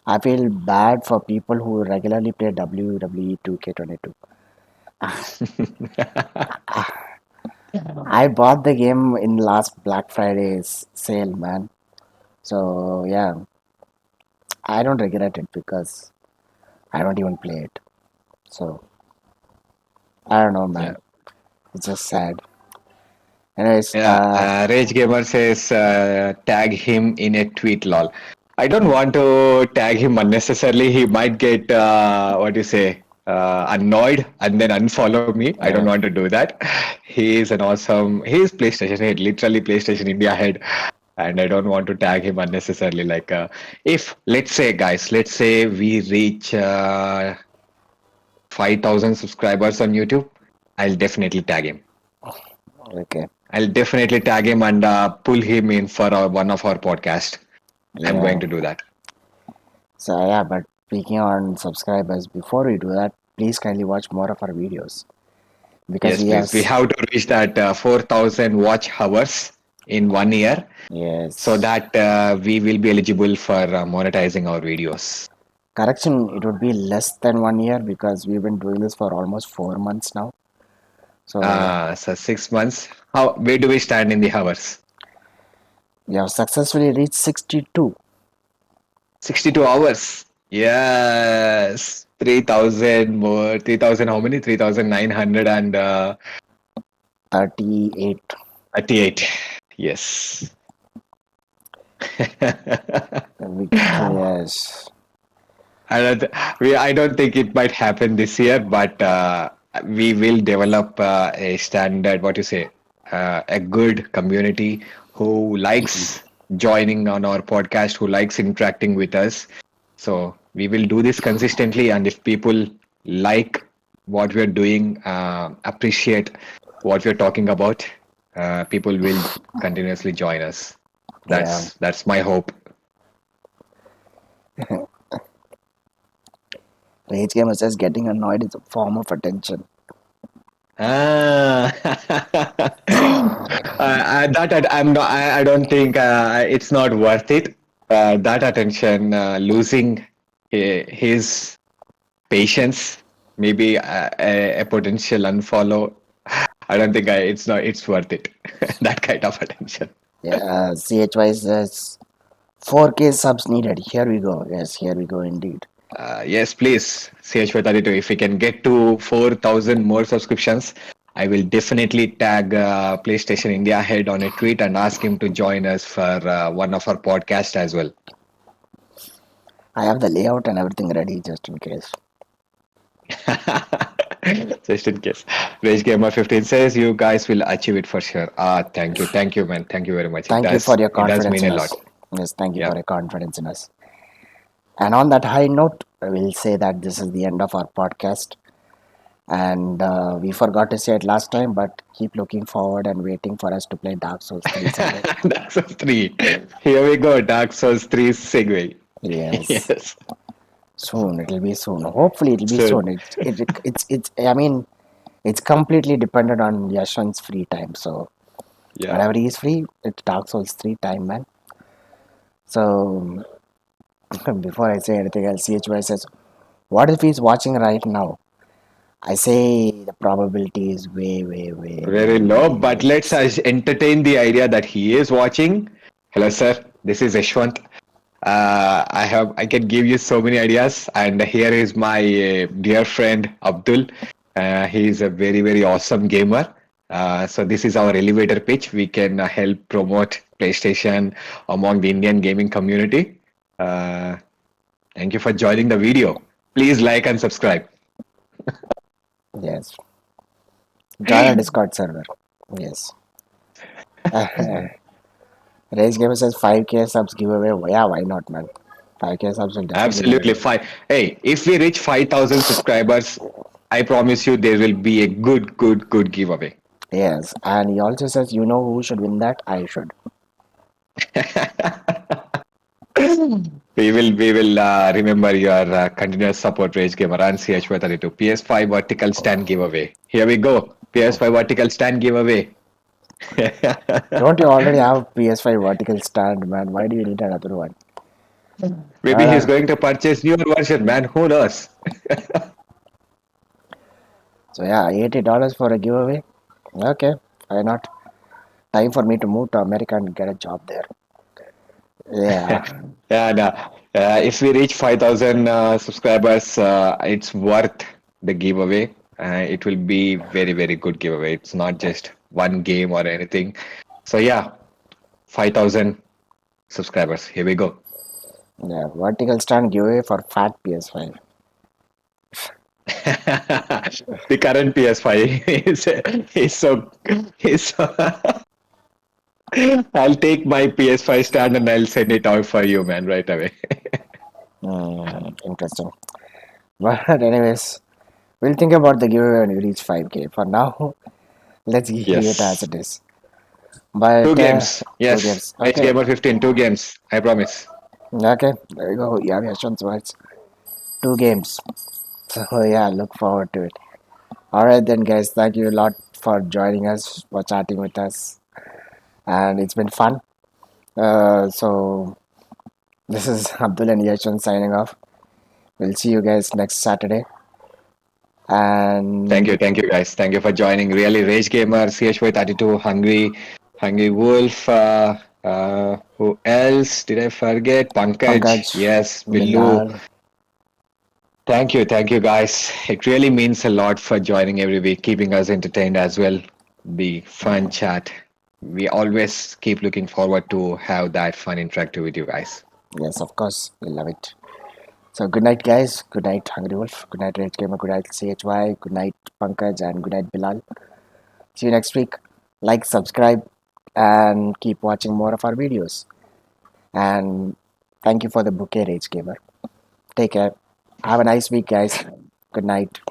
I feel bad for people who regularly play WWE 2K22. I bought the game in last Black Friday's sale, man. So yeah, I don't regret it because I don't even play it. So I don't know, Yeah. man. It's just sad. Anyways, Yeah, Rage Gamer says tag him in a tweet, lol. I don't want to tag him unnecessarily. He might get what do you say annoyed and then unfollow me. I don't yeah, want to do that. He is an awesome. He is PlayStation head, literally PlayStation India head, and I don't want to tag him unnecessarily. Like if let's say guys, let's say we reach 5,000 subscribers on YouTube, I'll definitely tag him. okay, I'll definitely tag him and pull him in for one of our podcast. I'm going yeah. to do that. So yeah, but speaking on subscribers, before we do that, please kindly watch more of our videos because Yes, we have please. We have to reach that 4,000 watch hours. in 1 year, so Yes. that we will be eligible for monetizing our videos. Correction, it would be less than 1 year because we've been doing this for almost 4 months now. So So 6 months. How? Where do we stand in the hours? we have successfully reached 62, 62 hours. Yes. 3,000 more. 3,000 how many? 3,900 and 38. 38. Yes. Yes. I don't, I don't think it might happen this year, but we will develop a standard, what you say, a good community who likes joining on our podcast, who likes interacting with us. So we will do this consistently, and if people like what we're doing, appreciate what we're talking about, people will continuously join us. Yeah. That's my hope. Rage Gamer says getting annoyed is a form of attention. Ah, I'm not. I don't think it's not worth it. That attention, losing his patience, maybe a potential unfollow. I don't think it's not. It's worth it. That kind of attention. Yeah, CHY says 4K subs needed. Here we go. Yes, here we go indeed. Yes, please, CH32. If we can get to 4,000 more subscriptions, I will definitely tag PlayStation India head on a tweet and ask him to join us for one of our podcasts as well. I have the layout and everything ready just in case. Just in case. Rage Gamer 15 says you guys will achieve it for sure. Thank you, man. Thank you very much. Thank you for your It does confidence mean in a us. lot. Yes, thank you Yeah. for your confidence in us. And on that high note, I will say that this is the end of our podcast. And we forgot to say it last time, but keep looking forward and waiting for us to play Dark Souls 3 someday. Dark Souls 3. Here we go. Dark Souls 3 segue. Yes, Yes. soon. It'll be soon. Hopefully, it'll be So, soon. It's. I mean, it's completely dependent on Yashwant's free time. So yeah. whenever he's free, it's Dark Souls 3 time, man. So before I say anything else, CHY says, "What if he's watching right now?" I say the probability is way, way, way, Very way, low, way but let's less. entertain the idea that he is watching. Hello, sir. This is Yesvanth. I can give you so many ideas, and here is my dear friend Abdul. He is a very awesome gamer. So this is our elevator pitch. We can help promote PlayStation among the Indian gaming community. Uh, Thank you for joining the video. Please like and subscribe. Yes. Join our Discord server. Yes. Rage Gamer says 5K subs giveaway. Yeah, why not, man? 5K subs will definitely be Absolutely given. fine. Hey, if we reach 5,000 subscribers, I promise you there will be a good giveaway. Yes. And he also says, you know who should win that? I should. We will remember your continuous support, Rage Gamer and CH32 PS5 vertical stand giveaway. Here we go. PS5 vertical stand giveaway. Don't you already have PS5 vertical stand, man? Why do you need another one? Maybe he's Alright. going to purchase newer version, man. Who knows? So yeah, $80 for a giveaway. Okay, why not? Time for me to move to America and get a job there. Yeah. And if we reach 5,000 subscribers, it's worth the giveaway. It will be very good giveaway. It's not just one game or anything. So yeah, 5,000 subscribers. Here we go. Yeah. Vertical stand giveaway for fat PS5. The current PS5 is so I'll take my PS5 stand and I'll send it out for you, man, right away. Interesting. But anyways, we'll think about the giveaway when we reach 5K. For now, let's leave it as Yes. it is. Two But games. two Yes. games. Edge Okay. Gamer 15, two games. I promise. Okay. There you go. Yeah, Yashwant's words. Two games. So yeah, look forward to it. Alright then guys, thank you a lot for joining us, for chatting with us. and it's been fun. So this is Abdul and Yesvanth signing off. We'll see you guys next Saturday. And Thank you guys. Thank you for joining. Really, Rage Gamer, CHY32, Hungry Wolf. Who else did I forget? Pankaj. Pankaj, Yes, Billu. Bilal, Thank you guys. It really means a lot for joining every week, keeping us entertained as well. Be fun chat. We always keep looking forward to have that fun interactive with you guys. yes, of course, we love it. So good night, guys. Good night, Hungry Wolf. Good night, Rage Gamer. Good night, CHY. Good night, Pankaj, and good night, Bilal. See you next week. Like, subscribe, and keep watching more of our videos. And thank you for the bouquet, Rage Gamer. Take care. Have a nice week, guys. Good night.